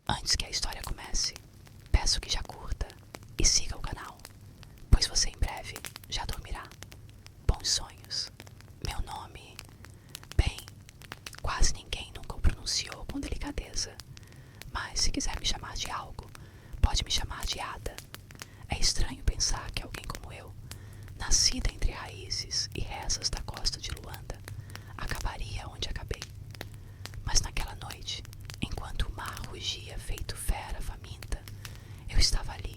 Antes que a história comece, peço que já curta e siga o canal, pois você em breve já dormirá. Bons sonhos. Meu nome, bem, quase ninguém nunca o pronunciou com delicadeza, mas se quiser me chamar de algo, pode me chamar de Ada. É estranho pensar que alguém como eu, nascida entre raízes e rezas da costa de Luanda, acabaria onde acabei. Mas naquela noite, enquanto o mar rugia feito fera faminta, eu estava ali,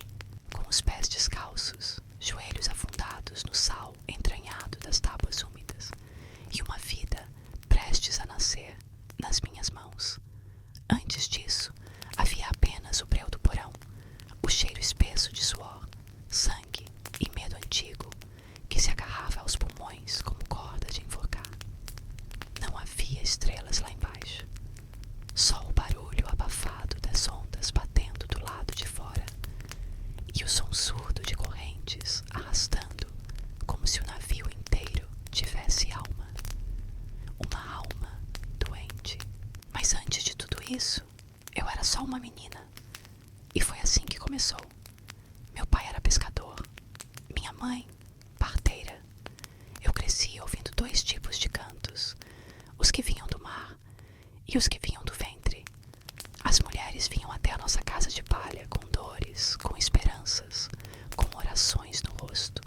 com os pés descalços, joelhos afundados no sal entranhado das tábuas úmidas, e uma vida prestes a nascer nas minhas mãos. Antes disso, havia apenas o breu do porão, o cheiro espesso de suor, sangue e medo antigo que se agarrava aos pulmões como corda de enforcar. Não havia estrelas lá embaixo, só o barulho abafado das ondas batendo do lado de fora e o som surdo de correntes arrastando como se o navio inteiro tivesse alma. Uma alma doente. Mas antes de tudo isso, eu era só uma menina. E foi assim que começou. Meu pai era pescador, minha mãe, parteira. Eu cresci ouvindo dois tipos de cantos, os que vinham do mar e os que vinham do ventre. As mulheres vinham até a nossa casa de palha com dores, com esperanças, com orações no rosto.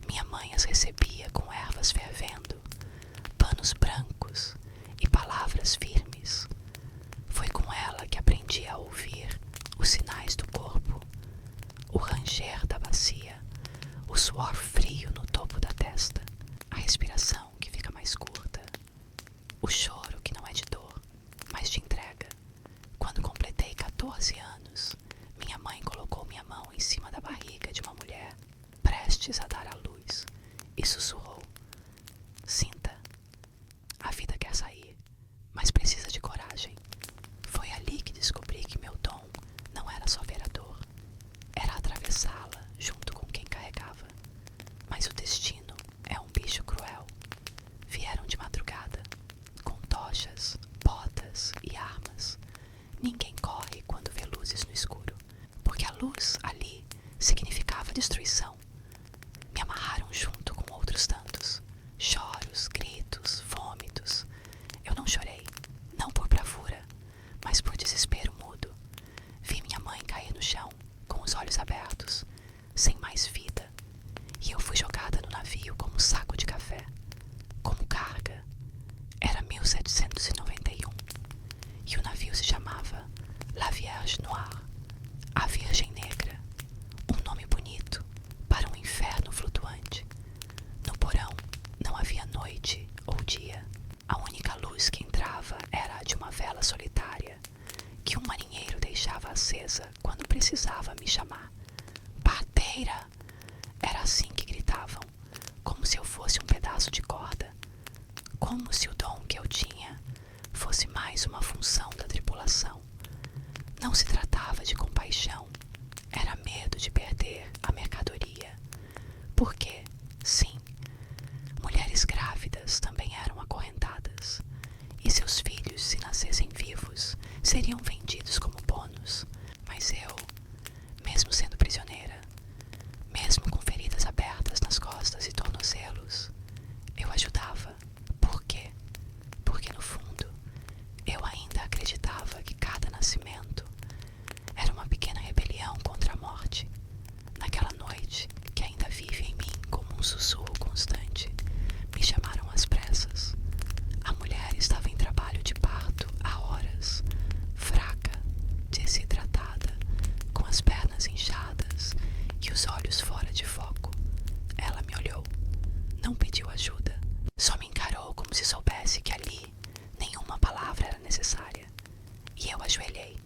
Minha mãe as recebia com ervas fervendo, panos brancos e palavras firmes. Foi com ela que aprendi a ouvir os sinais do corpo, o ranger da bacia, o suor frio no topo da testa, a respiração que fica mais curta, o choro que não é de dor, mas de entrega. Quando completei 14 anos, minha mãe colocou minha mão em cima da barriga de uma mulher prestes a dar à luz e sussurrou: "Sinta, a vida quer sair, mas precisa de coragem." Foi ali que descobri que meu dom não era só ver a dor, era atravessá-la junto com quem carregava. Mas o destino é um bicho cruel. Vieram de madrugada, com tochas, botas e armas. Ninguém corre quando vê luzes no escuro, porque a luz ali significava destruição. Me amarraram junto com outros tantos. Choros, gritos, vômitos. Eu não chorei, não por bravura, mas por desespero mudo. Vi minha mãe cair no chão, com os olhos abertos, sem mais vida, e eu fui jogada no navio como um saco de café, como carga. Era 1791, e o navio se chamava La Vierge Noire, a Virgem Negra, um nome bonito para um inferno flutuante. No porão não havia noite ou dia. A única luz que entrava era a de uma vela solitária, que um marinheiro deixava acesa quando precisava me chamar. "Parteira!" Era assim que gritavam, como se eu fosse um pedaço de corda, como se o dom que eu tinha fosse mais uma função da tripulação. Não se tratava de compaixão, era medo de perder a mercadoria. Porque, sim, mulheres grávidas também eram acorrentadas, e seus filhos, se nascessem vivos, seriam vendidos como bônus. Mas eu, mesmo sendo prisioneira, mesmo com feridas abertas nas costas e tornozelos, eu ajudava. Por quê? Porque no fundo, eu ainda acreditava que cada nascimento era uma pequena rebelião contra a morte. Naquela noite, que ainda vive em mim como um sussurro constante, me chamaram às pressas. A mulher estava em trabalho de parto há horas, fraca, desidratada, com as pernas inchadas e os olhos fora de foco. Ela me olhou, não pediu ajuda, só me encarou como se soubesse que ali nenhuma palavra era necessária. E eu ajoelhei,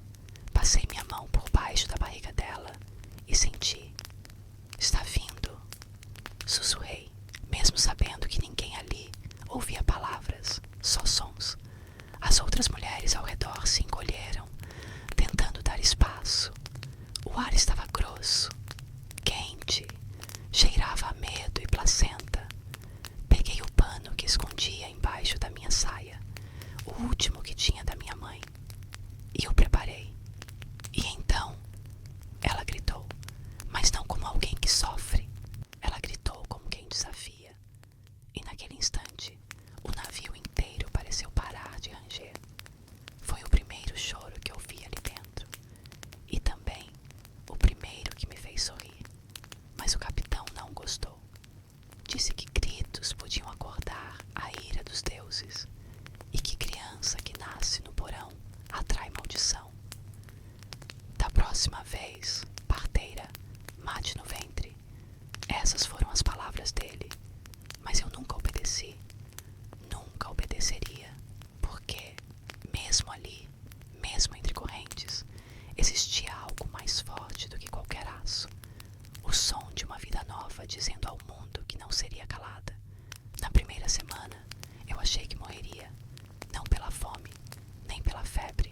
passei minha mão por baixo da barriga dela e senti: "Está vindo." Sussurrei, mesmo sabendo que ninguém ali ouvia palavras, só sons. As outras mulheres ao redor se encolheram, tentando dar espaço. O ar estava grosso, quente, cheirava a medo e placenta. Peguei o pano que escondia embaixo da minha saia, o último que tinha da minha mãe, e o preparei. próxima vez, parteira, mate no ventre. Essas foram as palavras dele. Mas eu nunca obedeci. Nunca obedeceria. Porque, mesmo ali, mesmo entre correntes, existia algo mais forte do que qualquer aço. O som de uma vida nova dizendo ao mundo que não seria calada. Na primeira semana, eu achei que morreria. Não pela fome, nem pela febre,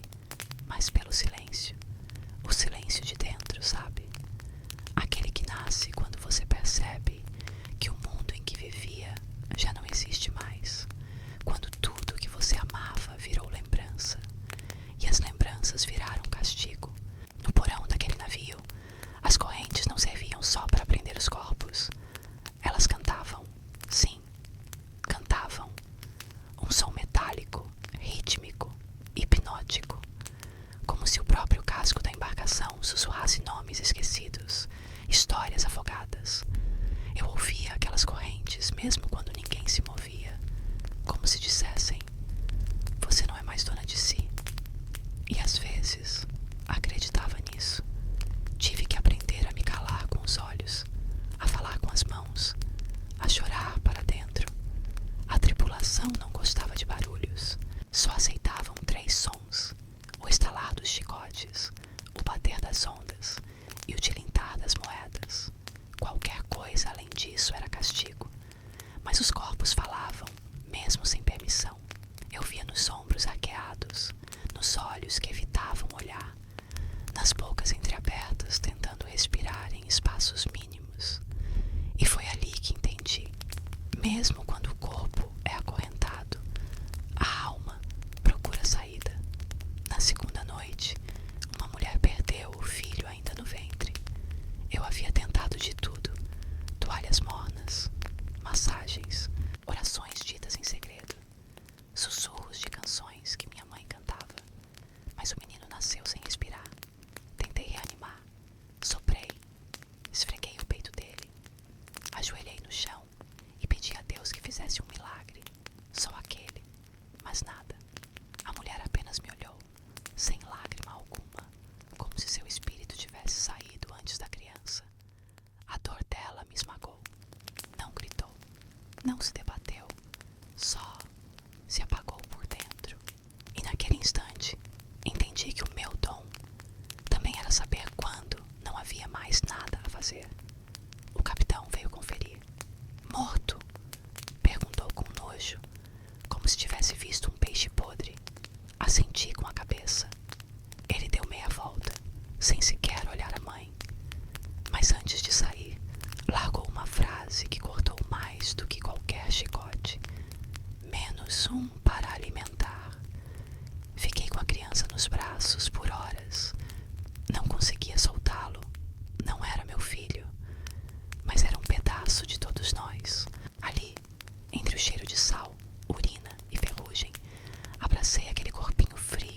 mas pelo silêncio. O silêncio de dentro, sabe? Aquele que nasce quando você percebe que o mundo em que vivia já não existe mais. Quando tudo que você amava virou lembrança. E as lembranças viraram castigo. No porão daquele navio, as correntes não serviam só para prender os corpos. Elas cantavam, sim, cantavam. Um som metálico, rítmico, hipnótico. Como se o próprio casco da embarcação sussurrasse nomes esquecidos, histórias afogadas. Eu ouvia aquelas correntes mesmo quando ninguém se movia, como se dissessem: você não é mais dona de si. E às vezes acreditava nisso. Tive que aprender a me calar com os olhos, a falar com as mãos, a chorar para dentro. A tripulação não gostava de barulhos, só aceitavam 3 sons: o estalar dos chicotes, o bater das ondas e o tilintar das moedas. Qualquer coisa além disso era castigo. Mas os corpos falavam, mesmo sem permissão. Eu via nos ombros arqueados, nos olhos que evitavam olhar, nas bocas entreabertas tentando respirar em espaços mínimos. E foi ali que entendi. Mesmo quando o corpo é acorrentado, a alma procura saída. Na segunda noite, uma mulher perdeu o filho ainda no ventre. Eu havia tentado de tudo: toalhas mornas, massagens, orações ditas em segredo, sussurros de canções que minha mãe cantava. Mas o menino nasceu sem respirar. Tentei reanimar, soprei, esfreguei o peito dele, ajoelhei no chão e pedi a Deus que fizesse um milagre. Só aquele, mas nada. A mulher apenas me olhou, sem lágrima alguma, como se seu espírito tivesse saído antes da criança. A dor dela me esmagou. Não gritou, não se debateu, só se apagou por dentro. E naquele instante, entendi que o meu dom também era saber quando não havia mais nada a fazer. O capitão veio conferir. Morto? Perguntou com nojo, como se tivesse visto um peixe podre. Assenti com a cabeça. Ele deu meia volta, sem sequer olhar a mãe. Mas antes de sair, largou uma frase que cortou mais do que qualquer chicote. Menos um para alimentar. Fiquei com a criança nos braços por horas. Não conseguia soltá-lo. Não era meu filho, mas era um pedaço de todos nós. Ali, entre o cheiro de sal, urina e ferrugem, abracei aquele corpinho frio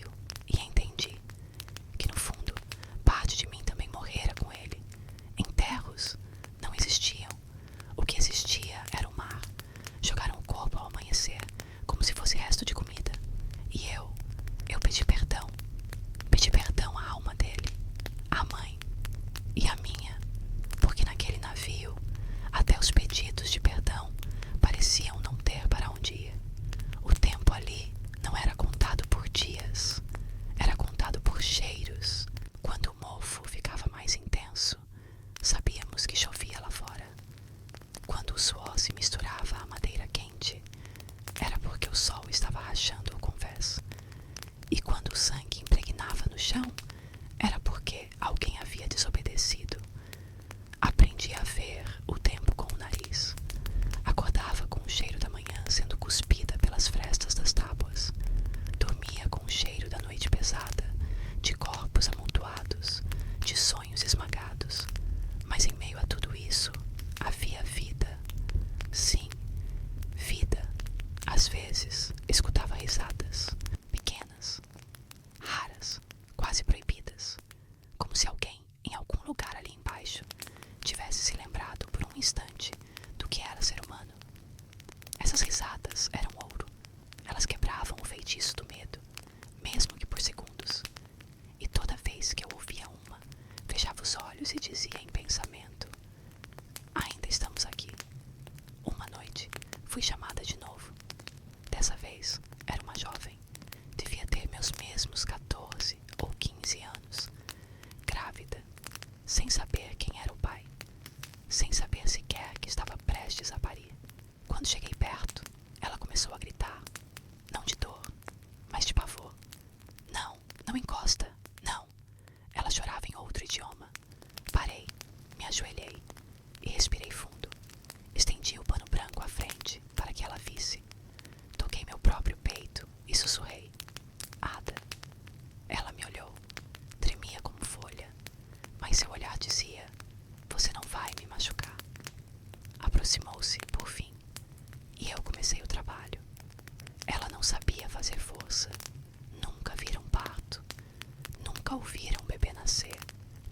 nunca ouvira um bebê nascer.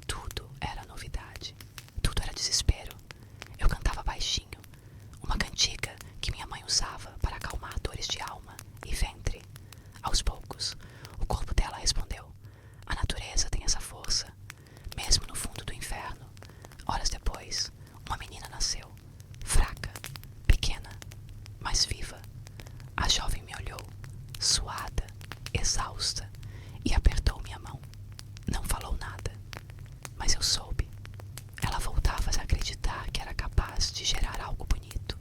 Tudo era novidade. Tudo era desespero. Eu cantava baixinho, uma cantiga que minha mãe usava para acalmar dores de alma e ventre. Aos poucos, o corpo dela respondeu. A natureza tem essa força. Mesmo no fundo do inferno, horas depois, uma menina nasceu. Fraca, pequena, mas viva. A jovem me olhou, suada, exausta, e apertou minha mão. Não falou nada, mas eu soube. Ela voltava a acreditar que era capaz de gerar algo bonito.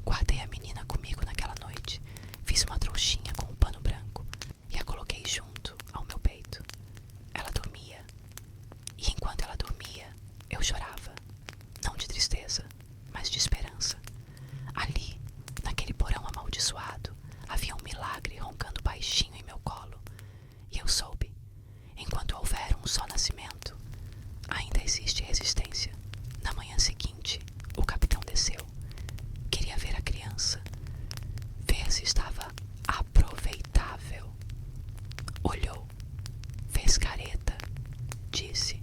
Guardei a menina comigo naquela noite, fiz uma trouxinha com um pano branco e a coloquei junto ao meu peito. Ela dormia, e enquanto ela dormia, eu chorava, não de tristeza, mas de esperança. Ali, naquele porão amaldiçoado, havia um milagre roncando baixinho em meu colo, e eu soube, enquanto houver um só nascimento, ainda existe resistência. Na manhã seguinte, o capitão desceu. Queria ver a criança, ver se estava aproveitável. Olhou, fez careta, disse: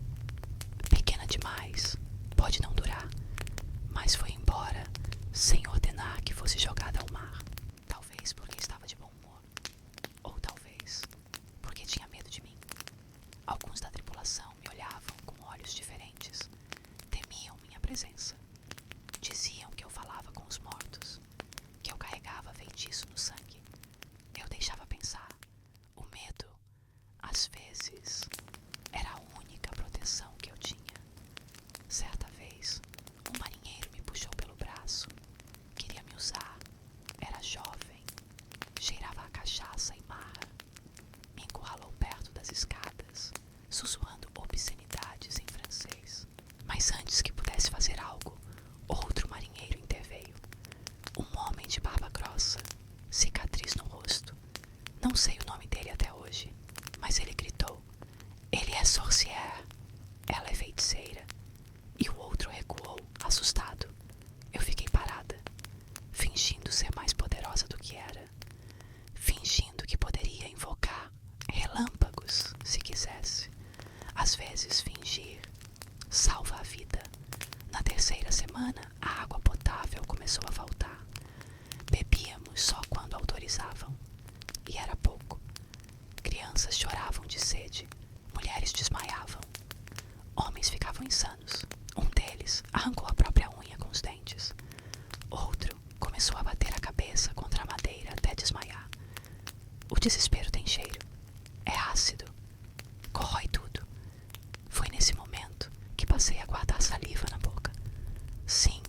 pequena demais, pode não durar, mas foi embora sem ordenar que fosse jogada ao mar. Talvez porque estava de bom humor, ou talvez porque tinha medo de mim. Alguns da tripulação me olhavam com olhos diferentes, temiam minha presença. Diziam que eu falava com os mortos, que eu carregava feitiço no sangue. Eu deixava pensar. O medo, às vezes, era a única proteção que eu tinha. Certa vez, um marinheiro me puxou pelo braço. Queria me usar. Era jovem. Cheirava a cachaça e marra. Me encurralou perto das escadas, sussurrando obscenidades em francês. Mas antes que pudesse fazer algo, outro marinheiro interveio. Um homem de barba grossa, cicatriz no rosto. Não sei o nome dele até hoje, mas ele gritou: ele é sorcière, ela é feiticeira. E o outro recuou, assustado. Eu fiquei parada, fingindo ser mais poderosa do que era, fingindo que poderia invocar relâmpagos se quisesse. Às vezes fingir salva a vida. Na terceira semana, a água potável começou a faltar. Bebíamos só quando autorizavam, e era pouco. Crianças choravam de sede, mulheres desmaiavam, homens ficavam insanos. Um deles arrancou a própria unha com os dentes. Outro começou a bater a cabeça contra a madeira até desmaiar. O desespero tem cheiro, é ácido, corrói tudo. Foi nesse momento que passei a guardar saliva na boca. Sim,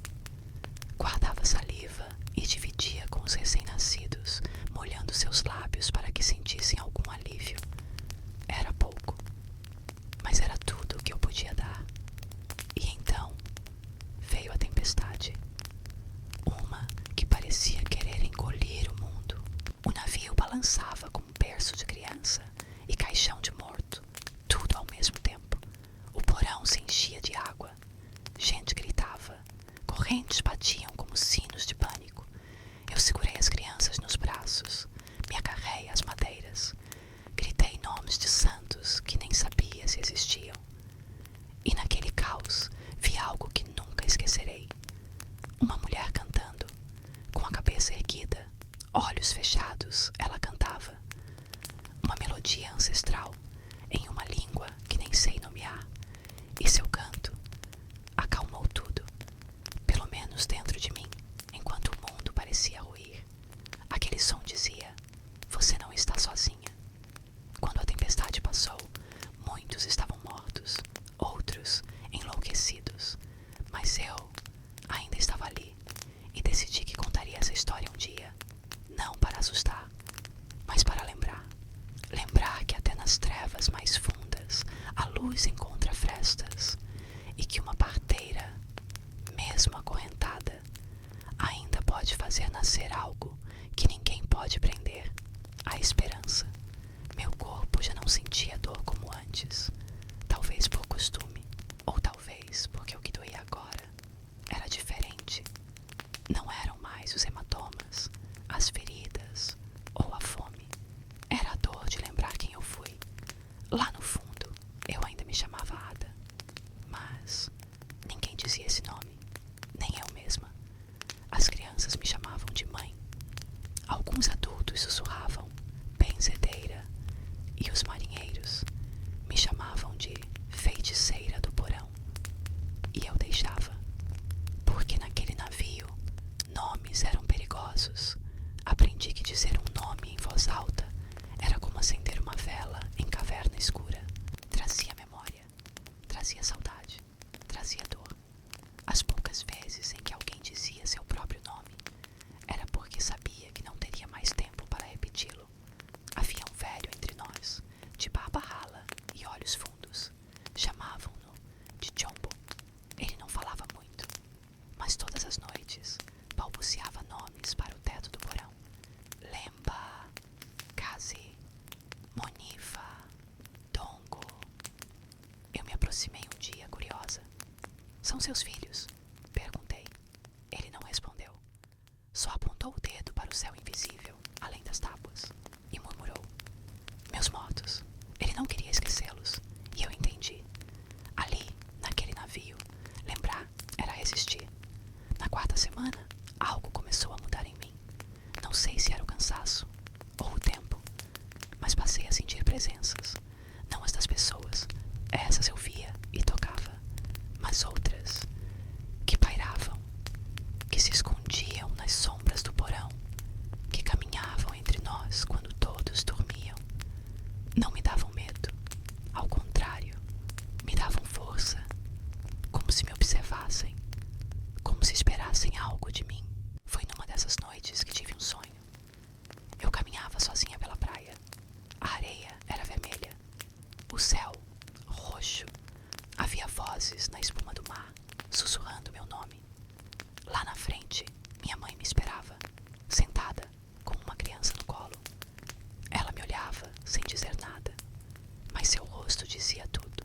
guardava saliva e dividia com os recém-nascidos, molhando seus lábios para que sentissem algum alívio. Era pouco, mas era tudo o que eu podia dar. E então veio a tempestade. Uma que parecia querer engolir o mundo. O navio balançava como um berço de criança e caixão de morto, tudo ao mesmo tempo. O porão se enchia de água. Gente gritava. Correntes batiam como sinos de pânico. Eu segurei as crianças nos braços, me agarrei às madeiras. Gritei nomes de santos que nem sabia se existiam. E naquele caos vi algo que nunca esquecerei. Uma mulher cantando, com a cabeça erguida, olhos fechados, ela cantava. Uma melodia ancestral, em uma língua que nem sei nomear. E seu canto acalmou tudo, pelo menos dentro de mim, enquanto o mundo parecia ruir. Aquele som dizia: você não está sozinha. Quando a tempestade passou, muitos estavam mortos, outros enlouquecidos, mas eu ainda estava ali e decidi que contaria essa história um dia, não para assustar, mas para lembrar. Lembrar que até nas trevas mais fundas a luz encontra frestas e que uma parteira, mesmo acorrentada, ainda pode fazer nascer algo que ninguém pode prender: a esperança. Meu corpo já não sentia dor como antes, talvez por costume, ou talvez porque o que doía agora era diferente. Não eram mais os hematomas, as feridas ou a fome. Era a dor de lembrar quem eu fui. Lá no fundo, aproximei um dia, curiosa. São seus filhos? Perguntei. Ele não respondeu. Só apontou o dedo para o céu invisível, além das tábuas, e murmurou. Meus mortos. Ele não queria esquecê-los, e eu entendi. Ali, naquele navio, lembrar era resistir. Na quarta semana, algo começou a mudar em mim. Não sei se era o cansaço ou o tempo, mas passei a sentir presenças. Não as das pessoas, essas eu via e tocava, mas outras que pairavam, que se escondiam nas sombras do porão, que caminhavam entre nós quando todos dormiam. Não me davam medo, ao contrário, me davam força, como se me observassem, como se esperassem algo de mim. Foi numa dessas noites que tive um sonho. Eu caminhava sozinha pela praia. A areia era vermelha, o céu roxo. Havia vozes na espuma do mar, sussurrando meu nome. Lá na frente, minha mãe me esperava, sentada, como uma criança no colo. Ela me olhava, sem dizer nada, mas seu rosto dizia tudo.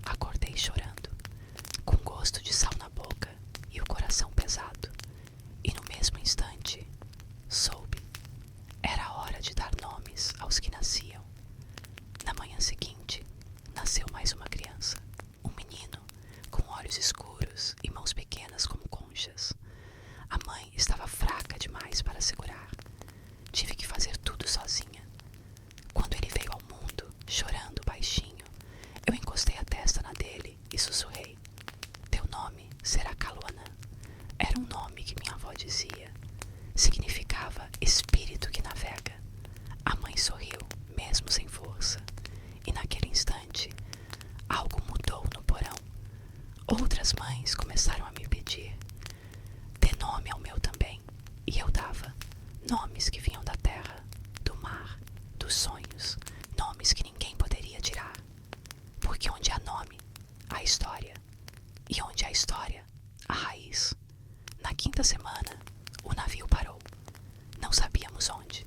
Acordei chorando, com gosto de sal na boca e o coração pesado. E no mesmo instante, soube. Era hora de dar nomes aos que nasciam. Na manhã seguinte, nasceu mais uma criança. Um menino, com olhos escuros e mãos pequenas como conchas. A mãe estava fraca demais para segurar. Tive que fazer tudo sozinha. Quando ele veio ao mundo, chorando baixinho, eu encostei a testa na dele e sussurrei. Teu nome será Kalona. Era um nome que minha avó dizia. Significava espírito que navega. A mãe sorriu, mesmo sem força. E naquele instante, algo mudou no porão. Outras mães começaram a me pedir. Dê nome ao meu também. E eu dava. Nomes que vinham da terra, do mar, dos sonhos. Nomes que ninguém poderia tirar. Porque onde há nome, há história. E onde há história, há raiz. Na quinta semana, o navio parou. Não sabíamos onde.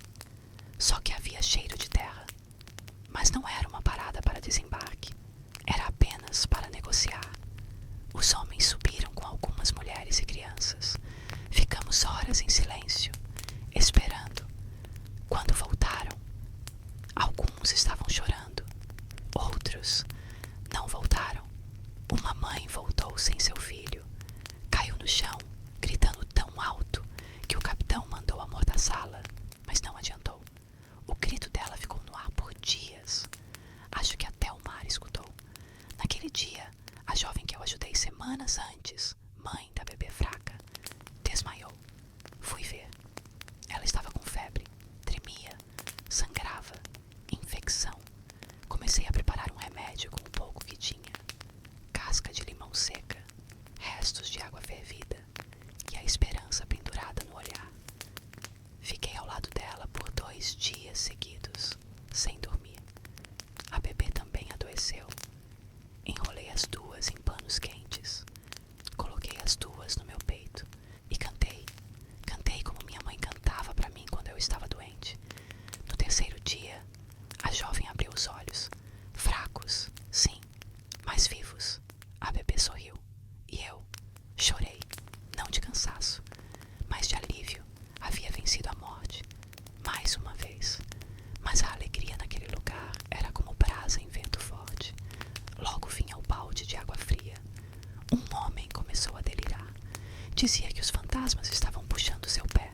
Só que havia cheiro de terra. Mas não era uma parada para desembarque. Era apenas para negociar. Os homens subiram com algumas mulheres e crianças. Ficamos horas em silêncio, esperando. Quando voltaram, alguns estavam chorando. Outros não voltaram. Uma mãe voltou sem seu filho. Caiu no chão, gritando tão alto que o capitão mandou amordaçá-la, mas não adiantou. O grito dela ficou no ar por dias. Acho que até o mar escutou. Naquele dia, a jovem que eu ajudei semanas antes, mãe da bebê fraca, desmaiou. Fui ver. Ela estava com febre, tremia, sangrava, infecção. Comecei a preparar um remédio com o pouco que tinha. Casca de limão seca, restos de água fervida e a esperança pendurada no olhar. Fiquei ao lado dela por 2 dias seguidos, sem dormir. A bebê também adoeceu. Enrolei as 2 em panos quentes. Coloquei as 2 no meu peito e cantei. Cantei como minha mãe cantava para mim quando eu estava doente. No 3º dia, a jovem abriu os olhos. Fracos, sim, mas vivos. A bebê sorriu. E eu chorei, não de cansaço, mas de alívio. Havia vencido a morte, mais uma vez. Mas a alegria naquele lugar era como brasa em vento forte. Logo vinha o balde de água fria. Um homem começou a delirar. Dizia que os fantasmas estavam puxando seu pé,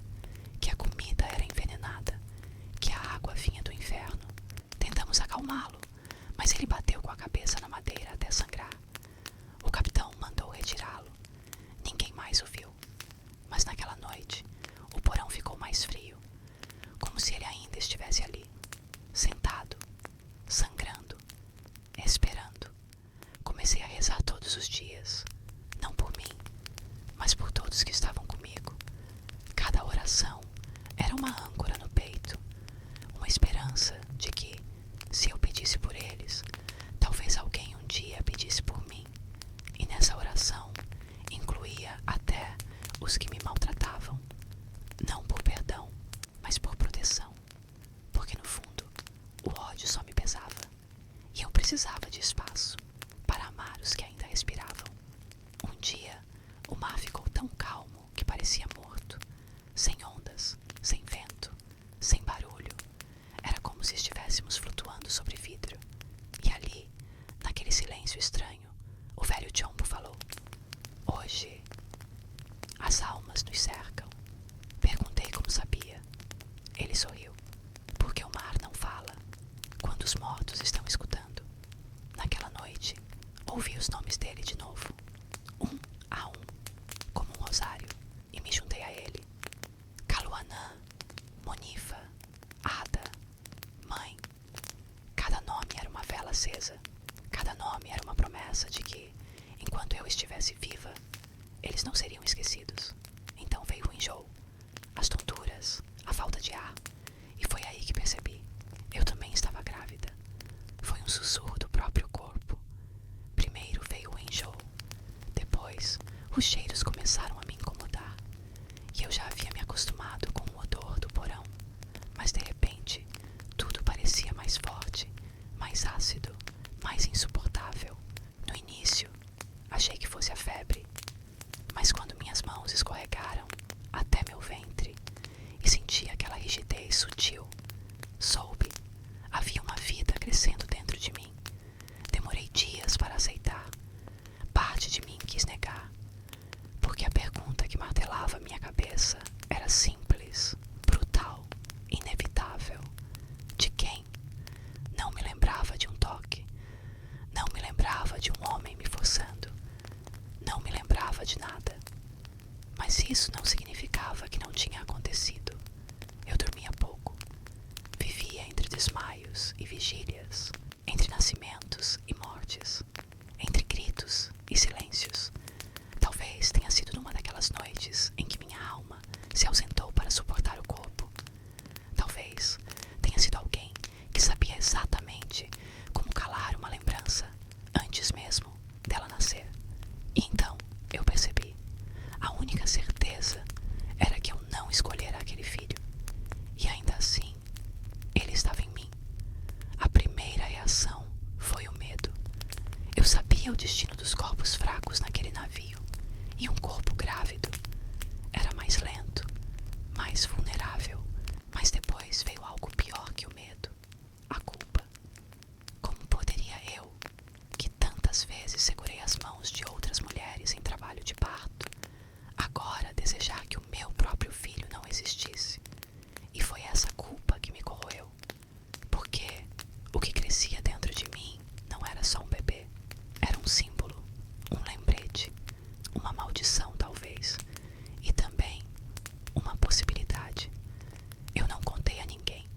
que a comida era envenenada, que a água vinha do inferno. Tentamos acalmá-lo, mas ele bateu com a cabeça na madeira até sangrar. O capitão mandou retirá-lo. Ninguém mais o viu. Mas naquela noite, o porão ficou mais frio, como se ele ainda estivesse ali, sentado, sangrando, esperando. Comecei a rezar todos os dias, não por mim, mas por todos que estavam comigo. Cada oração era uma âncora no peito, uma esperança de que, se eu pedisse por eles, talvez alguém um dia pedisse por mim. E nessa oração incluía até os que me maltratavam, não por perdão, mas por proteção, porque no fundo o ódio só me pesava e eu precisava de espaço para amar os Ouvi os nomes dele de novo, um a um, como um rosário, e me juntei a ele. Caluanã, Monifa, Ada, Mãe. Cada nome era uma vela acesa. Cada nome era uma promessa de que, enquanto eu estivesse viva, eles não seriam esquecidos. Então veio o enjoo, as tonturas, a falta de ar. E foi aí que percebi. Eu também estava grávida. Foi um sussurro do próprio corpo. Primeiro veio o enjoo. Depois, os cheiros começaram a me incomodar. E eu já havia me acostumado com o odor do porão. Mas de repente, tudo parecia mais forte, mais ácido, mais insuportável. No início, achei que fosse a febre. Mas quando minhas mãos escorregaram até meu ventre e senti aquela rigidez sutil, soube, havia uma vida crescendo dentro de mim. Demorei dias para aceitar. Parte de mim quis negar, porque a pergunta que martelava minha cabeça era simples, brutal, inevitável. De quem? Não me lembrava de um toque. Não me lembrava de um homem me forçando. Não me lembrava de nada. Mas isso não significava que não tinha acontecido. Eu dormia pouco. Vivia entre desmaios e vigílias, entre nascimentos e mortes, entre gritos e silêncios. Talvez tenha sido numa daquelas noites em que minha alma se ausentou para suportar o corpo. Talvez tenha sido alguém que sabia exatamente como calar uma lembrança antes mesmo dela nascer. E então eu percebi. A única certeza era que eu não escolhera aquele filho. E ainda assim, ele estava em mim. A primeira reação foi o medo. Eu sabia o destino dos corpos fracos naquele navio. E um corpo grávido era mais lento, mais vulnerável. Mas depois veio algo pior que o medo. A culpa. Como poderia eu, que tantas vezes segurei as mãos de outras mulheres em trabalho de parto, agora desejar que o meu próprio filho não existisse? E foi essa culpa que me corroeu. Porque o que crescia dentro de mim não era só um bebê. Era um símbolo, um lembrete, uma maldição talvez. E também uma possibilidade. Eu não contei a ninguém.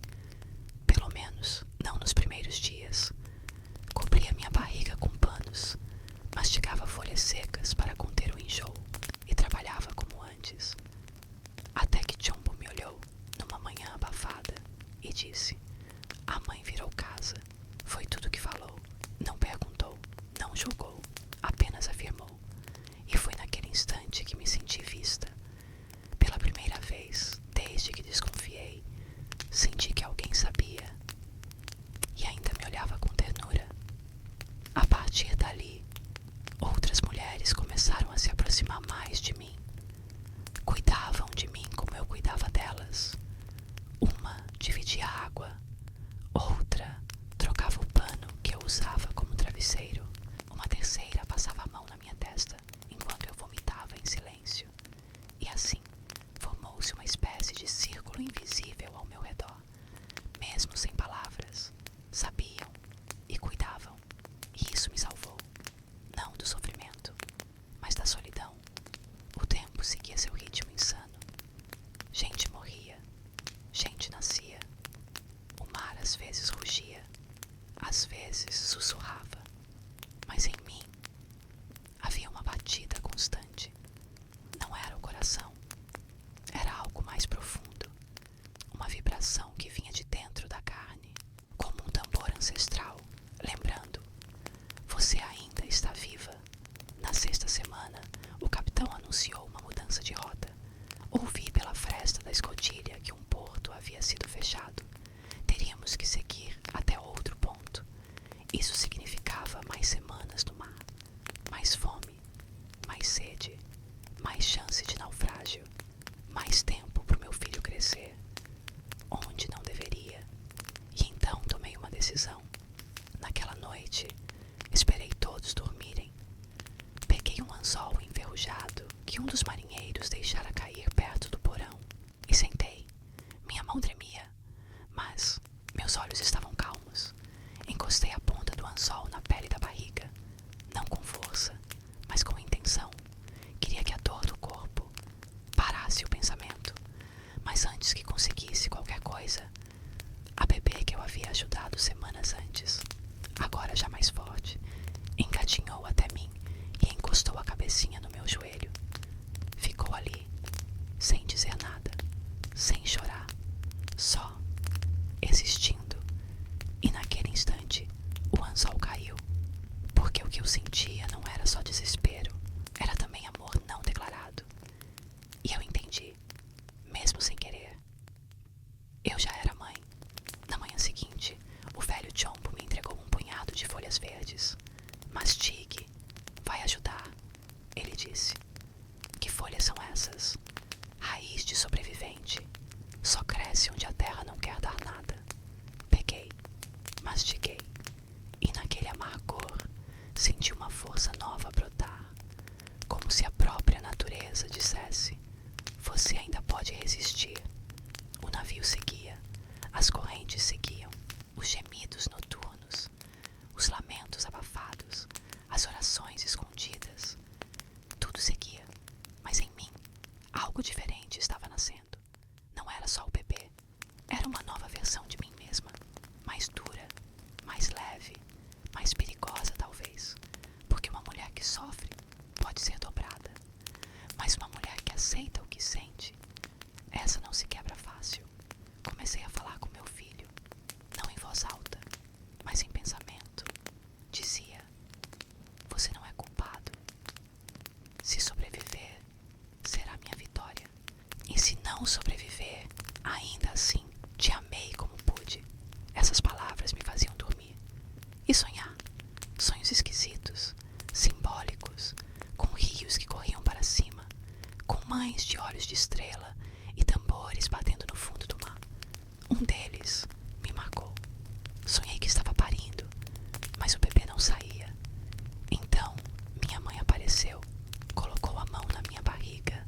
Pelo menos não nos primeiros dias. Cobria minha barriga com panos, mastigava folhas secas para conter o enjoo e trabalhava como antes. Até que Chombo me olhou numa manhã abafada e disse: "A mãe virou casa." Foi tudo que falou. Não perguntou, não julgou, apenas afirmou. E foi naquele instante que me senti vista. Pela primeira vez, desde que desconfiei, senti que alguém sabia e ainda me olhava com ternura. A partir dali, outras mulheres começaram a se aproximar mais de mim. Cuidavam de mim como eu cuidava delas. Uma dividia a água, outra trocava o pano que eu usava como travesseiro. Uma terceira passava a mão na minha testa enquanto eu vomitava em silêncio. E assim, formou-se uma espécie de círculo invisível ao meu redor. Mesmo sem palavras, sabiam e cuidavam. E isso me salvou. Não do sofrimento, mas da solidão. O tempo seguia seu ritmo insano. Gente morria, gente nascia. O mar às vezes rugia, às vezes sussurrava. Mas em mim havia uma batida constante. Não era o coração, era algo mais profundo. Uma vibração que vinha de dentro da carne, como um tambor ancestral, lembrando: você ainda está viva. Na sexta semana, o capitão anunciou uma mudança de rota. Ouvi pela fresta da escotilha que um porto havia sido fechado. Teríamos que seguir até outro ponto. Isso significava mais semanas no mar, mais fome, mais sede, mais chance de naufrágio, mais tempo para o meu filho crescer, onde não deveria. E então tomei uma decisão. Naquela noite, esperei todos dormirem. Peguei um anzol enferrujado que um dos marinheiros deixara cair perto do porão e sentei. Minha mão tremia, mas meus olhos estavam calmos. Encostei a ponta do anzol na pele da barriga, não com senti uma força nova brotar, como se a própria natureza dissesse: você ainda pode resistir. O navio seguia, as correntes seguiam, os gemidos noturnos, os lamentos abafados, as orações escondidas. Tudo seguia, mas em mim algo diferente estava nascendo. Não era só o bebê, era uma nova versão de mim mesma, mais dura, mais leve, mais perigosa talvez, porque uma mulher que sofre pode ser dobrada, mas uma mulher que aceita o que sente, essa não se quebra fácil. Comecei a falar com meu filho, não em voz alta, mas em pensamento. Dizia: você não é culpado. Se sobreviver, será minha vitória. E se não sobreviver, ainda assim te amei como pude. Essas palavras me faziam dormir e sonhar. Sonhos esquisitos, simbólicos, com rios que corriam para cima, com mães de olhos de estrela e tambores batendo no fundo do mar. Um deles me marcou. Sonhei que estava parindo, mas o bebê não saía. Então minha mãe apareceu, colocou a mão na minha barriga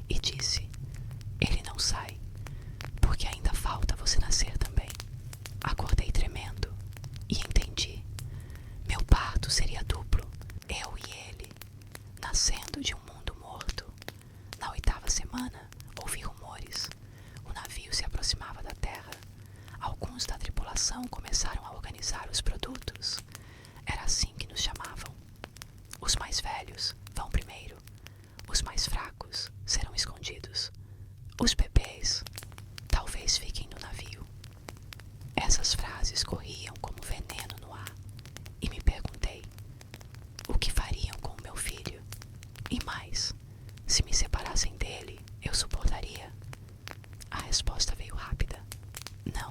e disse: ele não sai, porque ainda falta você nascer também. Acordei tremendo e entendi. Meu parto seria duplo, eu e ele, nascendo de um mundo morto. Na 8ª semana, ouvi rumores. O navio se aproximava da terra. Alguns da tripulação começaram a organizar os produtos. Era assim que nos chamavam. Os mais velhos vão primeiro. Os mais fracos serão escondidos. Os bebês talvez fiquem no navio. Essas frases corriam como veneno no ar. E me perguntei: o que fariam com o meu filho? E mais, se me separassem dele, eu suportaria? A resposta veio rápida: não.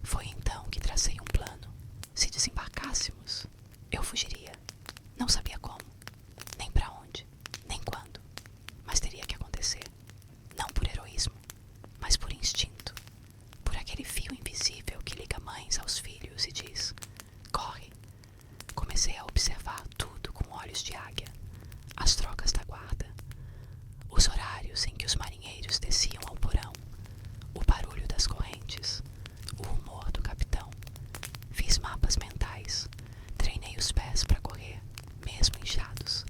Foi então que tracei um plano. Se desembarcássemos, eu fugiria. Não sabia como, nem para onde, nem quando, mas teria que acontecer. Não por heroísmo, mas por instinto, por aquele fio invisível que liga mães aos filhos e diz: corre. Comecei a observar tudo com olhos de águia. As trocas da guarda, os horários em que os marinheiros desciam ao porão, o barulho das correntes, o humor do capitão. Fiz mapas mentais, treinei os pés para correr, mesmo inchados.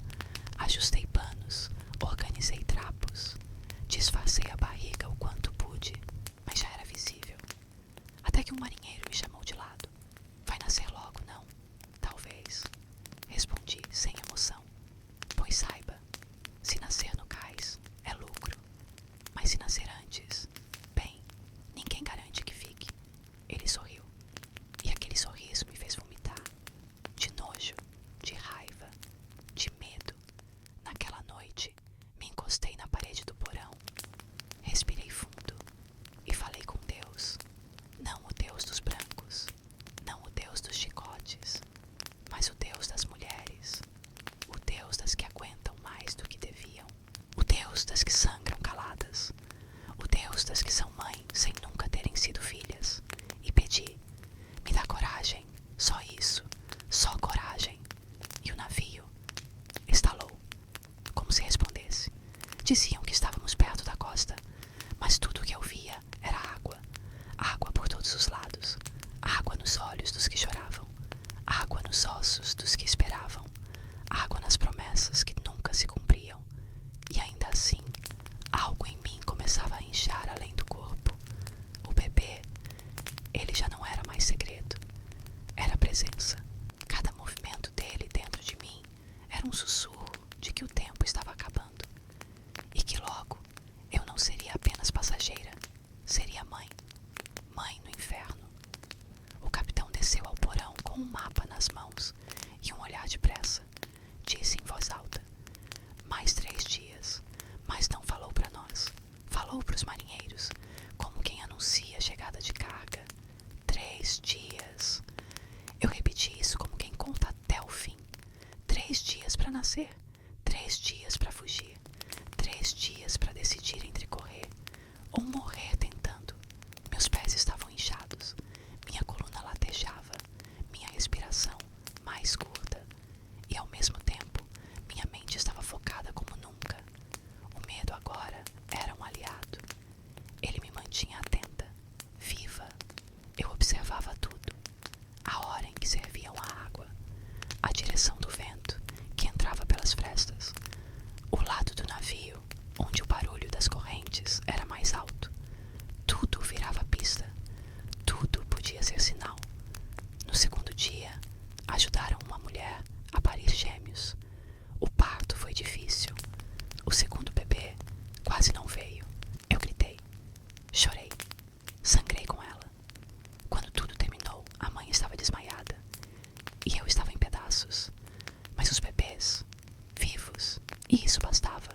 Ajustei panos, organizei trapos, disfarcei a barriga o quanto pude, mas já era visível. Até que um marinheiro me chamou de lado. Vai nascer logo, não? Talvez. Respondi sem emoção. Pois saiba, se nascer no cais, é lucro. Mas se nascer antes, bem, ninguém garante que fique. Ele sorriu. E aquele sorriso me fez vomitar. De nojo, de raiva, de medo. Naquela noite, me encostei na parede do porão. Respirei fundo e falei com Deus. Não o Deus dos brancos, não o Deus dos chicotes, mas o Deus das mulheres. O Deus das que aguentam mais do que deviam. O Deus das que sangram caladas. O Deus das que são mães sem nunca terem sido filhas. E pedi: me dá coragem, só isso, só coragem. E o navio estalou, como se respondesse. Diziam que estávamos perto da costa, mas tudo o que eu via era água. Água por todos os lados. Água nos olhos dos que choravam. Água nos ossos dos que esperavam. Água nas promessas que nunca se cumpriam. E ainda assim, algo em mim começava a inchar além do corpo. O bebê, ele já não era mais segredo. Era presença. Cada movimento dele dentro de mim era um sussurro de que o tempo estava acabando. E que logo eu não seria apenas passageira, seria mãe. Mãe no inferno. O capitão desceu ao porão com um mapa nas mãos e um olhar de pressa. Disse em voz alta: mais 3 dias. Mas não falou para nós. Falou para os marinheiros, como quem anuncia a chegada de carga. 3 dias. Eu repeti isso como quem conta até o fim. 3 dias para nascer, 3 dias para fugir, 3 dias para decidir entre correr ou morrer tentando. Meus pés estavam inchados, minha coluna latejava, minha respiração mais curta. E direção do vento que entrava pelas frestas. O lado do navio, onde o barulho das correntes era mais alto. Tudo virava pista. Tudo podia ser sinal. No segundo dia, ajudaram uma mulher a parir gêmeos. O parto foi difícil. O segundo bebê quase não veio. Eu gritei. Chorei. Sangrei com ela. Quando tudo terminou, a mãe estava desmaiada. E eu estava em pedaços. Mas os bebês, vivos, e isso bastava.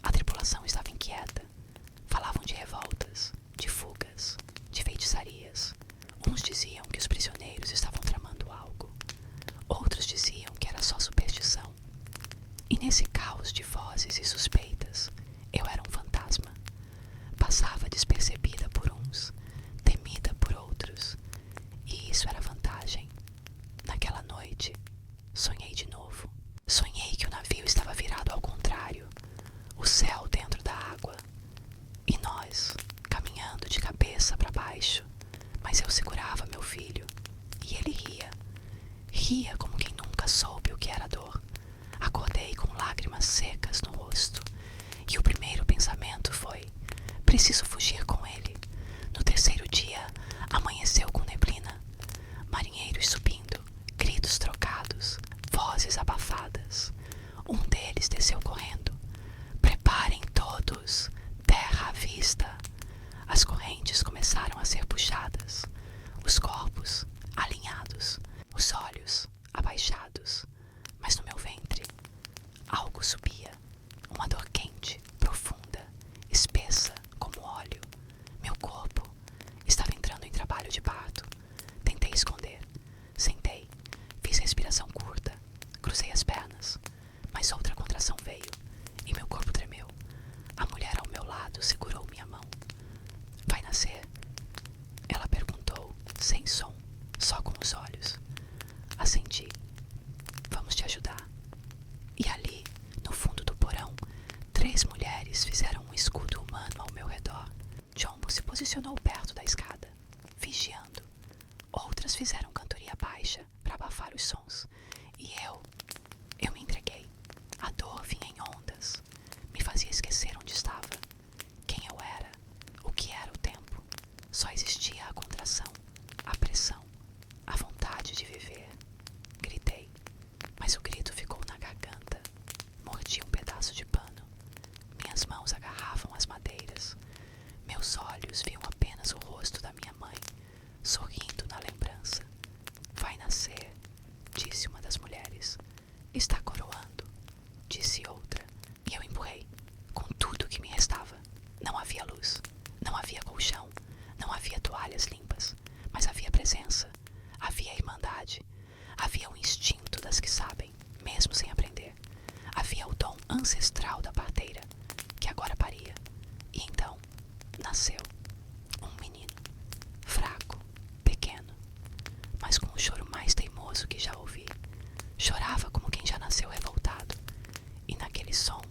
A tripulação estava inquieta. Falavam de revoltas, de fugas, de feitiçarias. Uns diziam que os prisioneiros estavam tramando algo. Outros diziam que era só superstição. E nesse caos de vozes e suspeitas, eu era um fantasma. Passava despercebida por uns, temida por outros. E isso era vantagem. Naquela noite, sonhei de novo. Sonhei que o navio estava virado ao contrário, o céu dentro da água, e nós caminhando de cabeça para baixo. Mas eu segurava meu filho, e ele ria. Ria como quem nunca soube o que era dor. Acordei com lágrimas secas no rosto, e o primeiro pensamento foi: preciso fugir com ele. No terceiro dia, amanheceu com neblina. Marinheiros subindo, gritos trocados, vozes abafadas. Um deles desceu correndo. Preparem todos, terra à vista. As correntes começaram a ser puxadas, os corpos alinhados, os olhos abaixados. Mas no meu ventre, algo subia, uma dor quente, profunda, espessa como óleo. Meu corpo estava entrando em trabalho de parto. Tentei esconder. Sentei, fiz respiração curta, cruzei as pernas, mas outra contração veio e meu corpo tremeu. A mulher ao meu lado segurou minha mão. Vai nascer? Ela perguntou, sem som, só com os olhos. Assenti. Vamos te ajudar. E ali, no fundo do porão, 3 mulheres fizeram um escudo humano ao meu redor. Jumbo se posicionou perto da escada, vigiando. Outras fizeram cantoria baixa para abafar os sons. E eu me entreguei. A dor vinha em ondas. Me fazia esquecer onde estava, quem eu era, o que era o tempo. Só existia a contração, a pressão, a vontade de viver. Gritei, mas o grito ficou na garganta. Mordi um pedaço de pano. Minhas mãos agarravam as madeiras. Meus olhos viam apenas o rosto da minha mãe, sorrindo na lembrança. Vai nascer, disse uma das mulheres. Está coroando, disse outra. E eu empurrei, com tudo que me restava. Não havia luz, não havia colchão, não havia toalhas limpas, mas havia presença, havia irmandade, havia o instinto das que sabem, mesmo sem aprender. Havia o dom ancestral da parteira, que agora paria. E então, nasceu um menino, fraco, pequeno, mas com o choro mais teimoso que já ouvi. Chorava como quem já nasceu revoltado, e naquele som,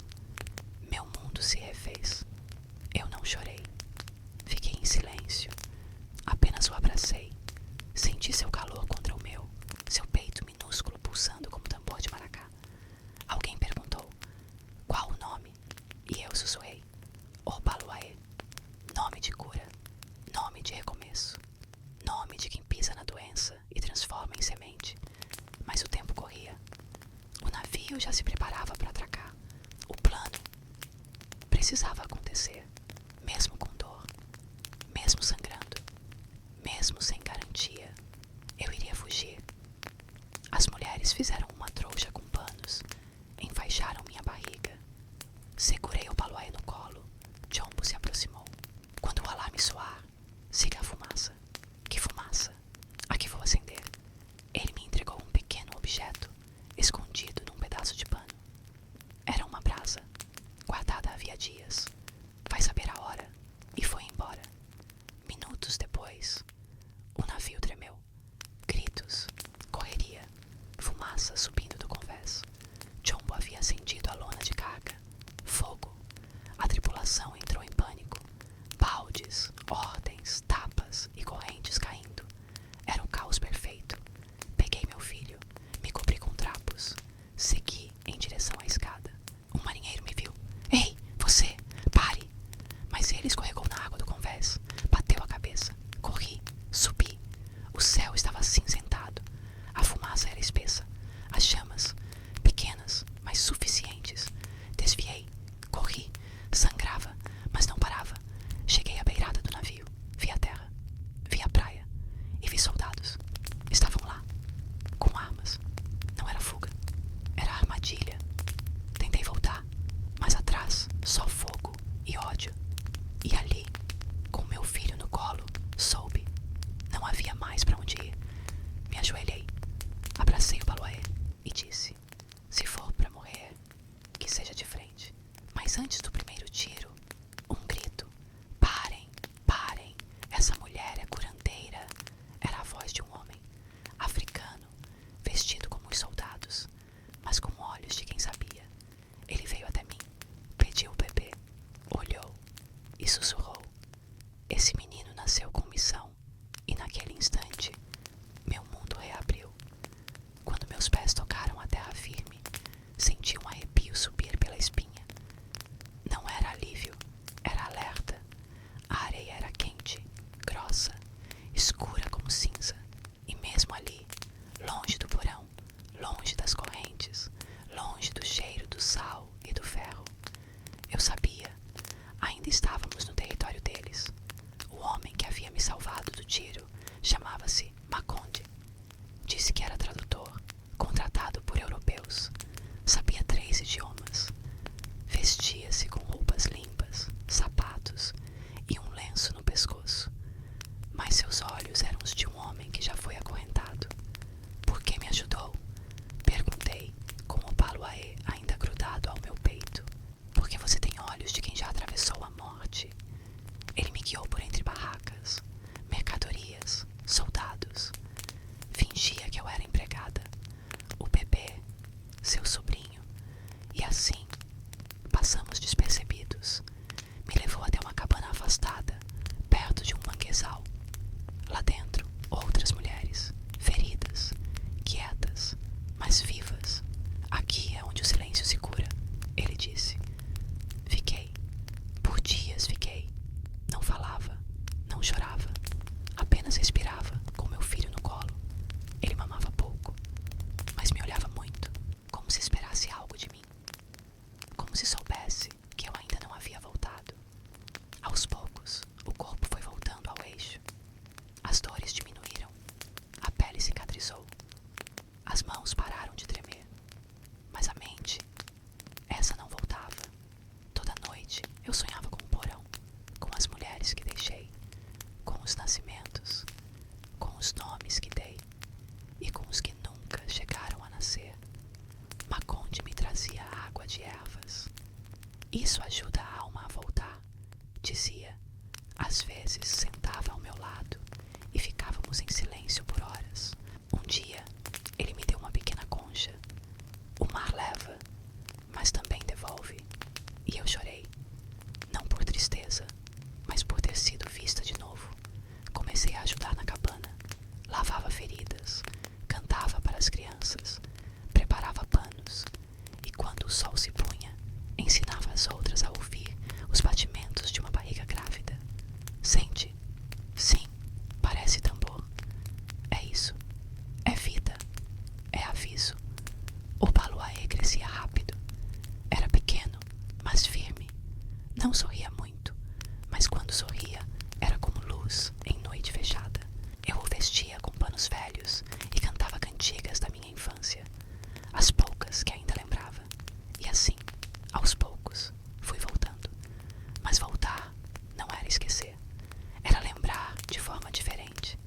meu mundo se refez. Eu não chorei. Fiquei em silêncio. Apenas o abracei. Senti seu calor contra o meu, seu peito minúsculo pulsando como tambor de maracá. Alguém perguntou, qual o nome? E eu sussurrei, Opaluaê. Nome de cura, nome de recomeço, nome de quem pisa na doença e transforma em semente. Mas o tempo corria. O navio já se preparava para atracar. O plano precisava acontecer, mesmo com dor, mesmo sangrando, mesmo sem garantia. Eu iria fugir. As mulheres fizeram uma trouxa com panos, enfaixaram minha barriga. Segurei o Opaluaê no colo. Jumbo se aproximou. Quando o alarme soar, siga a fumaça. Que fumaça? A que vou acender? Ele me entregou um pequeno objeto, escondido num pedaço de pano. Era uma brasa, guardada havia dias. Vai saber seu sobrinho, e assim passamos despercebidos. Me levou até uma cabana afastada, perto de um manguezal. Lá dentro, outras mulheres, feridas, quietas, mas vivas. Aqui é onde o silêncio se cura, ele disse. Fiquei. Por dias fiquei. Não falava, não chorava, apenas respirava com meu filho no colo. Ele mamava pouco, mas me olhava muito, como se esperasse algo de mim, como se soubesse que eu ainda não havia voltado. Aos poucos, o corpo foi voltando ao eixo. As dores diminuíram, a pele cicatrizou, as mãos pararam de tremer, mas a mente, essa não voltava. Toda noite eu sonhava com o porão, com as mulheres que deixei, com os nascimentos, com os nomes que dei e com os que nunca chegaram a nascer. Maconde me trazia água de ervas. Isso ajuda a alma a voltar, dizia. Às vezes sentava ao meu lado e ficávamos em silêncio por horas. Um dia ele me deu uma pequena concha. O mar leva, mas também devolve. E eu chorei, não por tristeza, mas por ter sido vista de novo. Comecei a ajudar na cabana, lavava feridas, cantava para as crianças, preparava panos, e quando o sol se punha, ensinava as outras a ouvir os batimentos de uma barriga grávida. Sente? Sim, parece tambor. É isso. É vida. É aviso. O baluaê crescia rápido. Era pequeno, mas firme. Não sorria muito, mas quando sorria, era como luz em noite fechada. Eu o vestia com panos velhos e cantava cantigas da minha infância, as poucas que ainda lembrava. E assim, aos poucos, fui voltando. Mas voltar não era esquecer, era lembrar de forma diferente.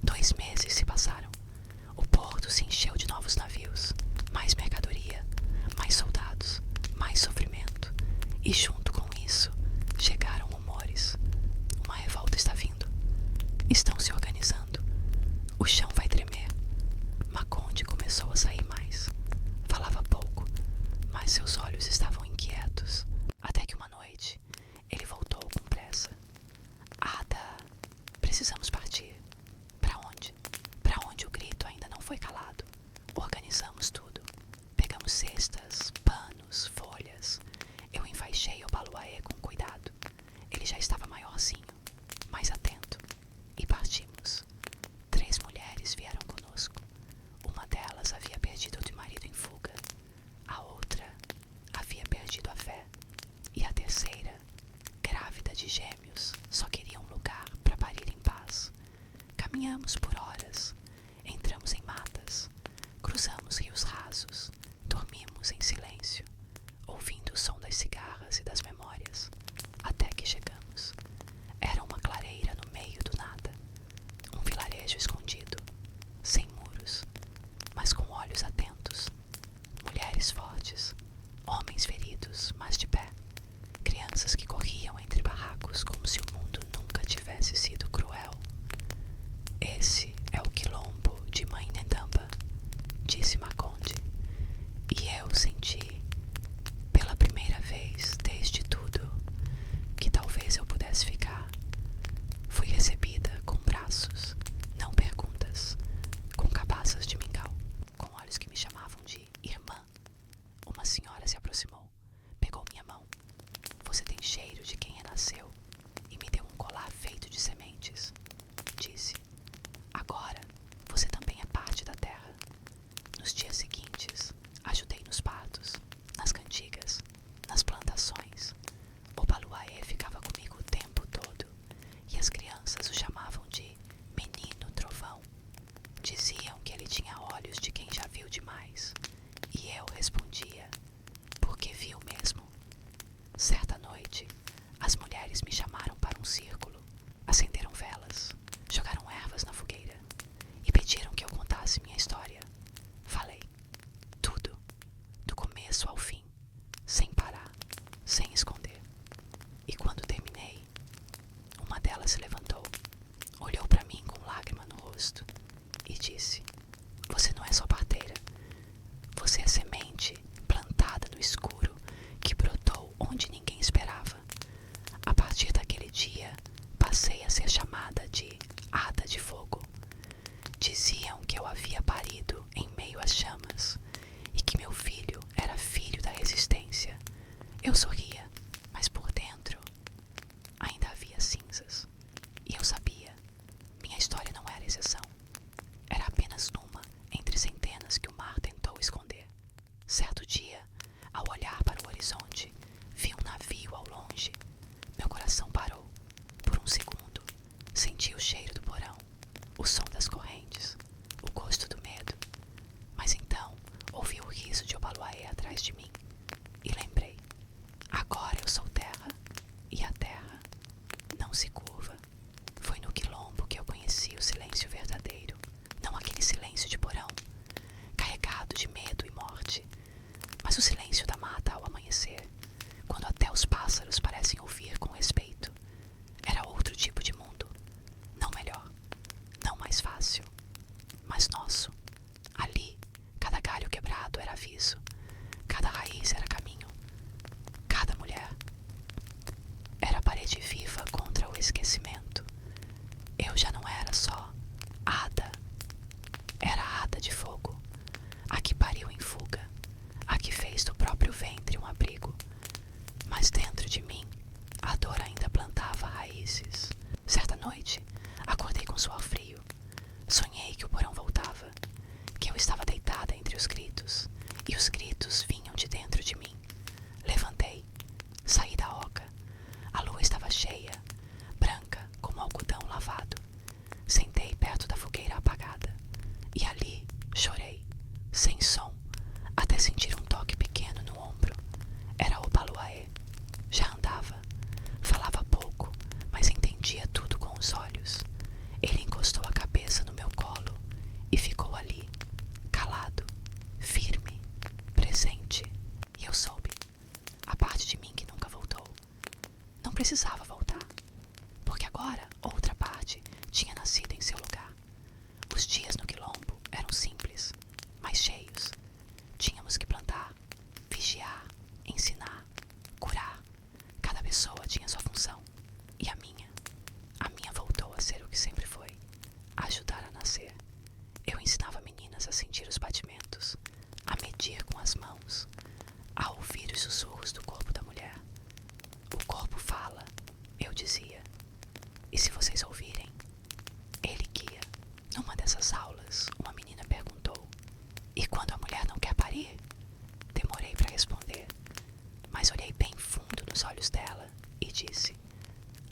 2 meses se passaram. O porto se encheu de novos navios, mais mercadoria, mais soldados, mais sofrimento. E junto com isso, chegaram rumores. Uma revolta está vindo. Estão se organizando. O chão vai tremer. Maconde começou a sair mais. Falava pouco, mas seus olhos estavam inquietos. Até que uma noite, ele voltou com pressa. Ada, precisamos partir. Para onde? Para onde o grito ainda não foi calado. Organizamos tudo. Pegamos cestas, panos, folhas. Eu enfaixei o baluaê com cuidado. Ele já estava maiorzinho, mais atento. E partimos. 3 mulheres vieram conosco. Uma delas havia perdido o marido em fuga. A outra havia Eu sorria, mas por dentro ainda havia cinzas. E eu sabia, minha história não era exceção. Era apenas uma entre centenas que o mar tentou esconder. Certo dia, ao olhar para o horizonte, vi um navio ao longe. Meu coração parou. Por um segundo, senti o cheiro do porão, o som das correntes, o gosto do medo. Mas então, ouvi o riso de Obaluaê atrás de mim. E lembrei, agora eu sou terra, e a terra não se curva. Foi no quilombo que eu conheci o silêncio verdadeiro, não aquele silêncio de porão, carregado de medo e morte, mas o silêncio da mata ao amanhecer, quando até os pássaros parecem ouvir com respeito. Era outro tipo de mundo, não melhor, não mais fácil, mas nosso. Ali, cada galho quebrado era aviso, cada raiz era caminho, cada mulher era parede viva contra o esquecimento. Eu já não era só Ada, era Ada de fogo, a que pariu em fuga, a que fez do próprio ventre um abrigo. Mas dentro de mim, a dor ainda plantava raízes. Certa noite, acordei com suor frio. Sonhei que o porão voltava, que eu estava deitada entre os gritos, e os gritos vinham de dentro de mim. Levantei, saí da oca. A lua estava cheia, branca como algodão lavado. Sentei perto da fogueira apagada, e ali chorei, sem som, até sentir um toque pequeno no ombro. Era Obaluaê. Já andava, falava pouco, mas entendia tudo com os olhos. Ele encostou a cabeça no meu colo e ficou ali, calado, firme, presente. E eu soube, a parte de mim que nunca voltou. Não precisava voltar, porque agora outra parte tinha nascido em seu lugar. Os dias no quilombo eram simples, mas cheios. Tínhamos que plantar, vigiar, ensinar, curar. Cada pessoa tinha sua função. E a minha voltou a ser o que sempre foi: ajudar a nascer. Eu ensinava meninas a sentir os batimentos, a medir com as mãos, a ouvir os sussurros do corpo da mulher. O corpo fala, eu dizia. E se vocês ouvirem, ele guia. Numa dessas aulas, uma menina perguntou: e quando a mulher não quer parir? Demorei para responder, mas olhei bem fundo nos olhos dela e disse: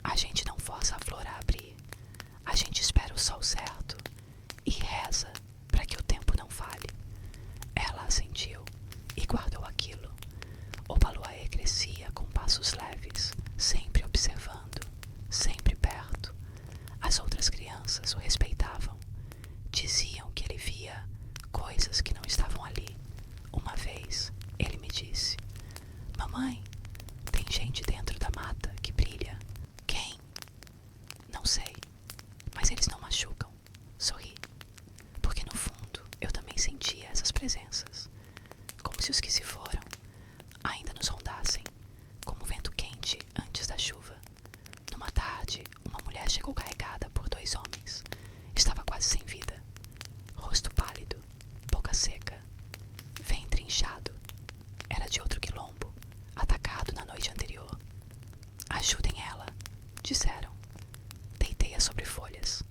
a gente não força a flor a abrir. A gente espera o sol certo e reza para que o tempo não falhe. Ela assentiu e guardou aquilo. Obaluaê crescia com passos leves, sempre observando, sempre perto. As outras crianças o respeitavam. Diziam que ele via coisas que não estavam ali. Uma vez, ele me disse: mamãe, tem gente dentro da mata que brilha. Quem? Não sei, mas eles não machucam. Sorri, porque no fundo eu também sentia essas presenças, como se os que se foram ainda nos rondassem, como vento quente antes da chuva. Numa tarde, uma mulher chegou carregada por 2 homens. Estava quase sem vida. Rosto pálido, boca seca, ventre inchado. Era de outro quilombo, atacado na noite anterior. Ajudem ela, disseram. Deitei-a sobre folhas.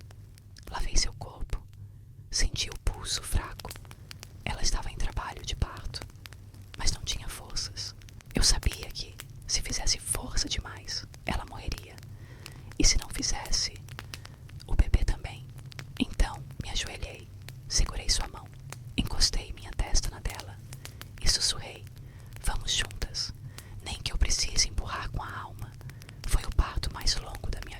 Lavei seu corpo. Senti o pulso fraco. Ela estava em trabalho de parto, mas não tinha forças. Eu sabia que, se fizesse força demais, ela morreria. E se não fizesse, o bebê também. Então me ajoelhei, segurei sua mão, encostei minha testa na dela e sussurrei: vamos juntas, nem que eu precise empurrar com a alma. Foi o parto mais longo da minha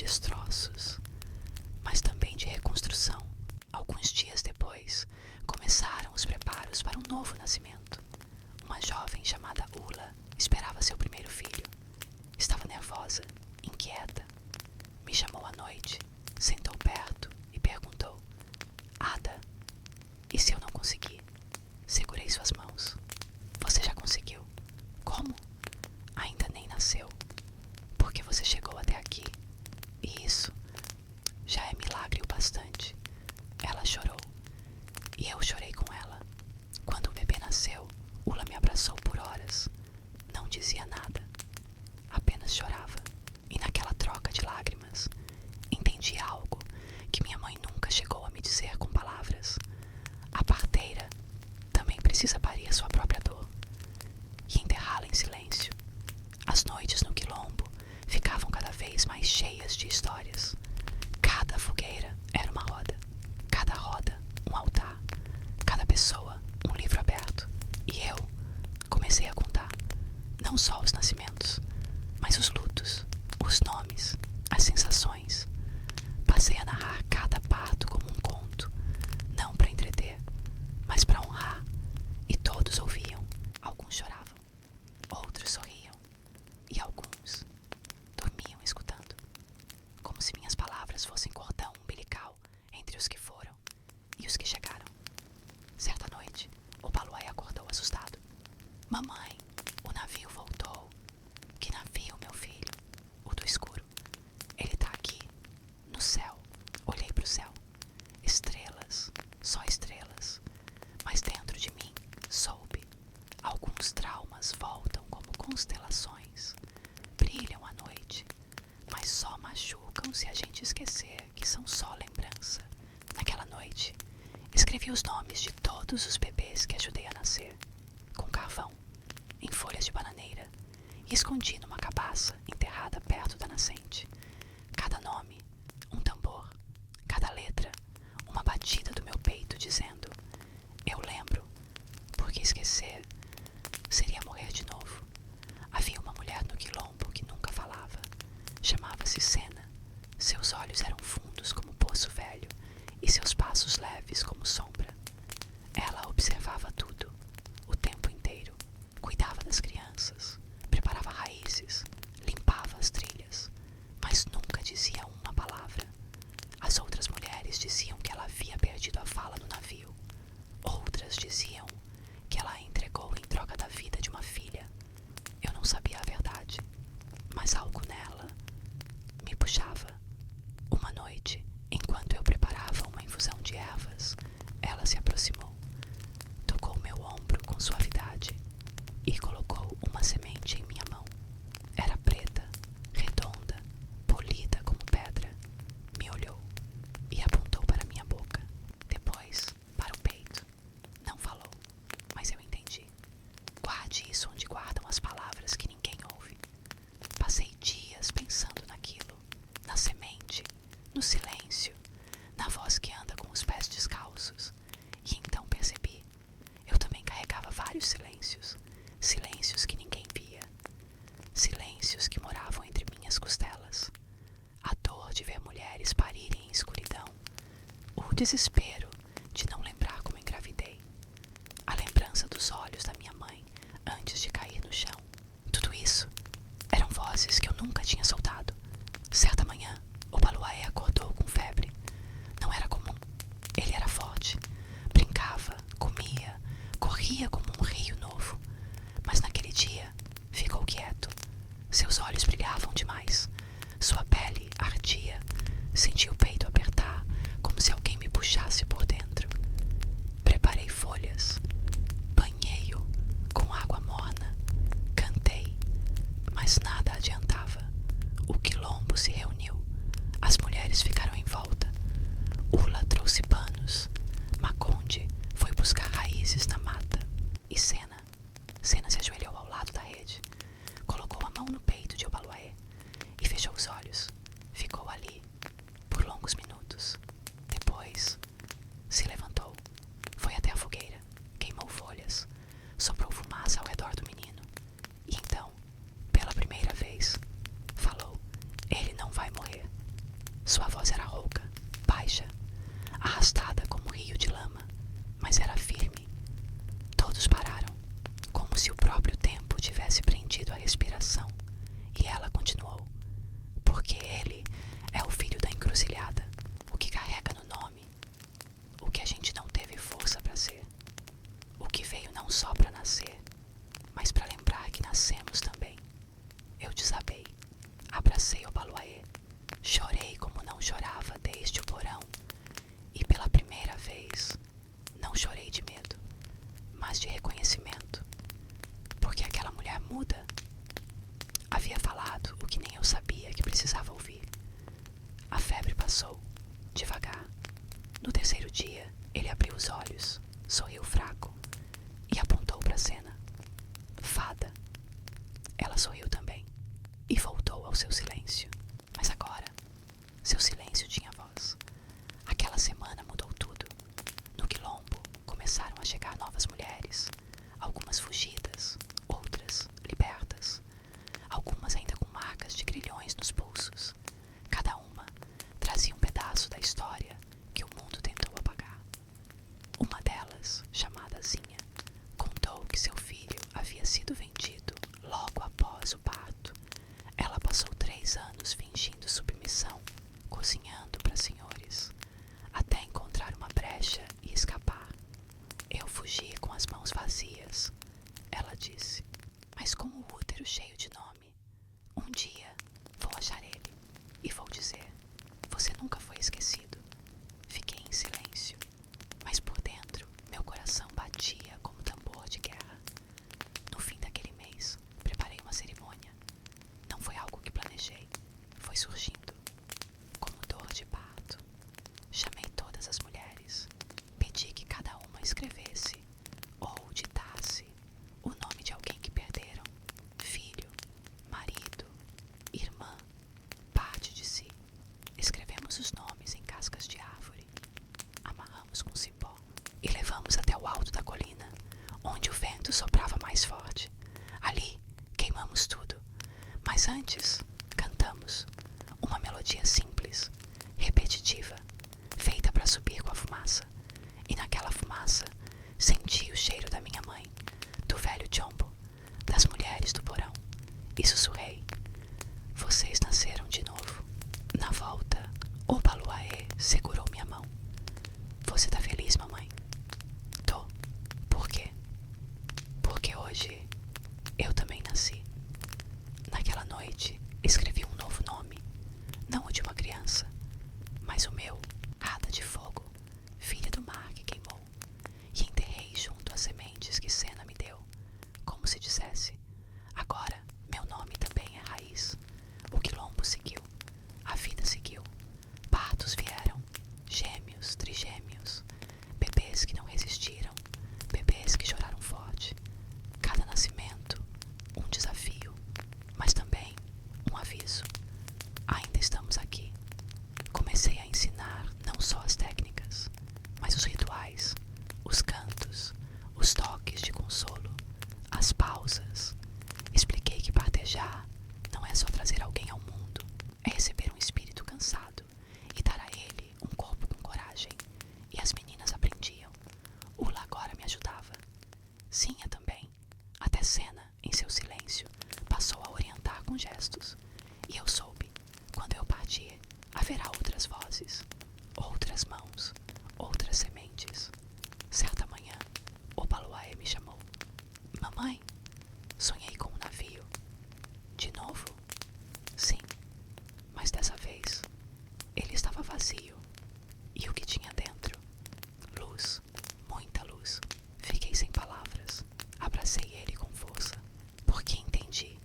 destroços, mas também de reconstrução. Alguns dias depois, começaram os preparos para um novo nascimento. Uma jovem chamada Ula esperava seu primeiro filho. Estava nervosa, inquieta. Me chamou à noite, sentou perto e perguntou: Ada, e se eu não conseguir? Segurei suas mãos. Você já conseguiu? Como? Ainda nem nasceu. Porque você chegou até aqui. E isso já é milagre o bastante. Ela chorou. E eu chorei com ela. Quando o bebê nasceu, Ula me abraçou por horas. Não dizia nada. Apenas chorava. E naquela troca de lágrimas, entendi algo que minha mãe nunca chegou a me dizer com palavras. A parteira também precisa parir a sua própria dor e enterrá-la em silêncio. As noites no quilombo ficavam cada vez mais cheias de histórias. Cada fogueira era uma roda, cada roda um altar, cada pessoa um livro aberto. E eu comecei a contar, não só os nascimentos, mas os lutos, os nomes, as sensações. Passei a narrar cada parto como um conto, não para entreter, mas para honrar. E todos ouviam. Alguns choravam, outros sorriam, e alguns dormiam escutando, como se minhas palavras fossem cordão umbilical entre os que foram e os que chegaram. Certa noite, o Baluai acordou assustado. Mamãe, o navio voltou. Que navio, meu filho? O do escuro. Ele tá aqui, no céu. Olhei pro céu. Estrelas, só estrelas. Mas dentro de mim, soube. Alguns traumas voltam como constelações. Brilham à noite, mas só machucam se a gente esquecer que são só lembrança. Naquela noite, escrevi os nomes de todos os bebês que ajudei a nascer, com carvão, em folhas de bananeira, e escondi numa cabaça enterrada perto da nascente. Cada nome, um tambor, cada letra, uma batida do meu peito dizendo: eu lembro, porque esquecer seria morrer de novo. Havia uma mulher no quilombo que nunca falava. Chamava-se Sena. Seus olhos eram fundos como poço velho e seus passos leves como sombra. Ela observava tudo, o tempo inteiro. Cuidava das crianças, preparava raízes, limpava as trilhas, mas nunca dizia uma palavra. As outras mulheres diziam que ela havia perdido a fala no navio. Outras diziam que ela a entregou em troca da vida de uma filha. Eu não sabia a verdade, mas algo nela me puxava. Uma noite, enquanto eu preparava uma infusão de ervas, ela se aproximou, tocou meu ombro com suavidade e colocou uma semente em minha mão. Era preta, redonda, polida como pedra. Me olhou e apontou para minha boca, depois para o peito. Não falou, mas eu entendi. Guarde isso onde guardam as palavras que ninguém ouve. Passei dias pensando naquilo, na semente, no silêncio, na voz que anda com os pés descalços. E então percebi, eu também carregava vários silêncios, silêncios que ninguém via, silêncios que moravam entre minhas costelas. A dor de ver mulheres parirem em escuridão, o desespero de não lembrar como engravidei, a lembrança dos olhos da minha mãe antes de cair no chão. Tudo isso eram vozes que eu nunca tinha soltado. Certa manhã, o Baluaê acordou com febre. Não era comum. Ele era forte. Brincava, comia, corria como um rio novo. Mas naquele dia, ficou quieto. Seus olhos brilhavam demais. Sua pele ardia. Senti o peito apertar, como se alguém me puxasse por dentro. Preparei folhas. Banhei-o com água morna. Cantei, mas nada adiantava. O quilombo se reuniu. As mulheres ficaram em volta. Ula trouxe panos. Maconde foi buscar raízes na mata. E Sena se ajoelhou ao lado da rede. Colocou a mão no peito de Obaluaê e fechou os olhos. Ficou ali por longos minutos. Depois se levantou. Foi até a fogueira. Queimou folhas. Soprou fumaça ao redor do menino. E então, pela primeira vez, falou: ele não vai morrer. Havia falado o que nem eu sabia que precisava ouvir. A febre passou, devagar. No terceiro dia, ele abriu os olhos, sorriu fraco e apontou para a cena. Fada. Ela sorriu também e voltou ao seu silêncio. Mas agora, seu silêncio tinha voz. Aquela semana mudou tudo. No quilombo começaram a chegar novas mulheres, algumas fugidas, outras libertas, algumas ainda com marcas de grilhões nos pulsos. Cada uma trazia um pedaço da história que o mundo tentou apagar. Uma delas, chamada Zinha, contou que seu filho havia sido vendido logo após o parto. Ela passou 3 anos fingindo submissão, cozinhando para senhores, até encontrar uma brecha e escapar. Eu fugi com as mãos vazias, ela disse, mas com o útero cheio de nome. Um dia vou achar ele e vou dizer, você nunca foi esquecido. Fiquei em silêncio, mas por dentro meu coração batia como tambor de guerra. No fim daquele mês, preparei uma cerimônia. Não foi algo que planejei, foi surgindo, como dor de parto. Chamei todas as mulheres, pedi que cada uma escrevesse ou ditasse o nome de alguém que perderam, filho, marido, irmã, parte de si. Escrevemos os nomes em cascas de árvore, amarramos com cipó e levamos até o alto da colina, onde o vento soprava mais forte. Ali queimamos tudo, mas antes cantamos uma melodia simples, repetitiva, feita para subir com a fumaça. E naquela fumaça senti o cheiro da minha mãe, do velho Jumbo, das mulheres do porão, e sussurrei, vocês nasceram de novo. Na volta, o Baluaê segurou minha mão. Você tá feliz, mamãe? Tô. Por quê? Porque hoje eu também nasci. Naquela noite, escrevi um novo nome. Não o de uma criança, mas o meu, Ada de Fogo, filha do mar que queimou. E enterrei junto às sementes que Sena me deu. Como se dissesse, agora meu nome também é raiz. O quilombo seguiu, a vida seguiu. Partos vieram, gêmeos, trigêmeos, bebês que não resistiram, bebês que choraram forte. Cada nascimento, um desafio, mas também um aviso. Ainda estamos aqui. Comecei a ensinar não só as técnicas, mas os rituais, os cantos, os toques de consolo, as pausas. Expliquei que partejar não é só trazer alguém ao mundo, é receber um espírito cansado e dar a ele um corpo com coragem. E as meninas aprendiam. Ula agora me ajudava. Sinha também. Até Sena, em seu silêncio, passou a orientar com gestos. E eu soube, quando eu partir, haverá outras vozes, outras mãos, outras sementes. Certa manhã, o Baluaê me chamou. Mamãe, sonhei com um navio. De novo? Sim, mas dessa vez ele estava vazio. E o que tinha dentro? Luz, muita luz. Fiquei sem palavras. Abracei ele com força, porque entendi.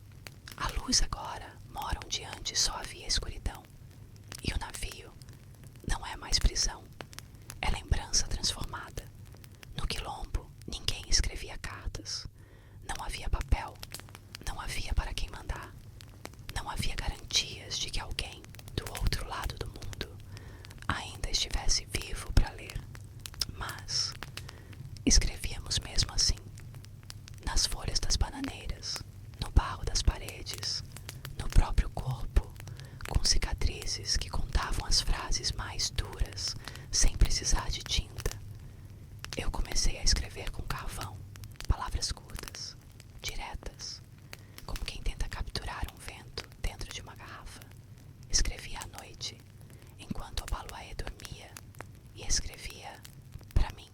A luz agora mora onde antes só havia escuridão. E o navio não é mais prisão, é lembrança transformada. No quilombo, ninguém escrevia cartas. Não havia papel, não havia para quem mandar. Não havia garantias de que alguém do outro lado do mundo ainda estivesse vivo para ler. Mas escrevíamos mesmo assim, nas folhas das bananeiras, no barro das paredes, no próprio corpo, com cicatrizes que contavam as frases mais duras, sem precisar de tinta. Eu comecei a escrever com carvão, palavras curtas, diretas, como quem tenta capturar um vento dentro de uma garrafa. Escrevia à noite, enquanto o Baluaê dormia, e escrevia para mim,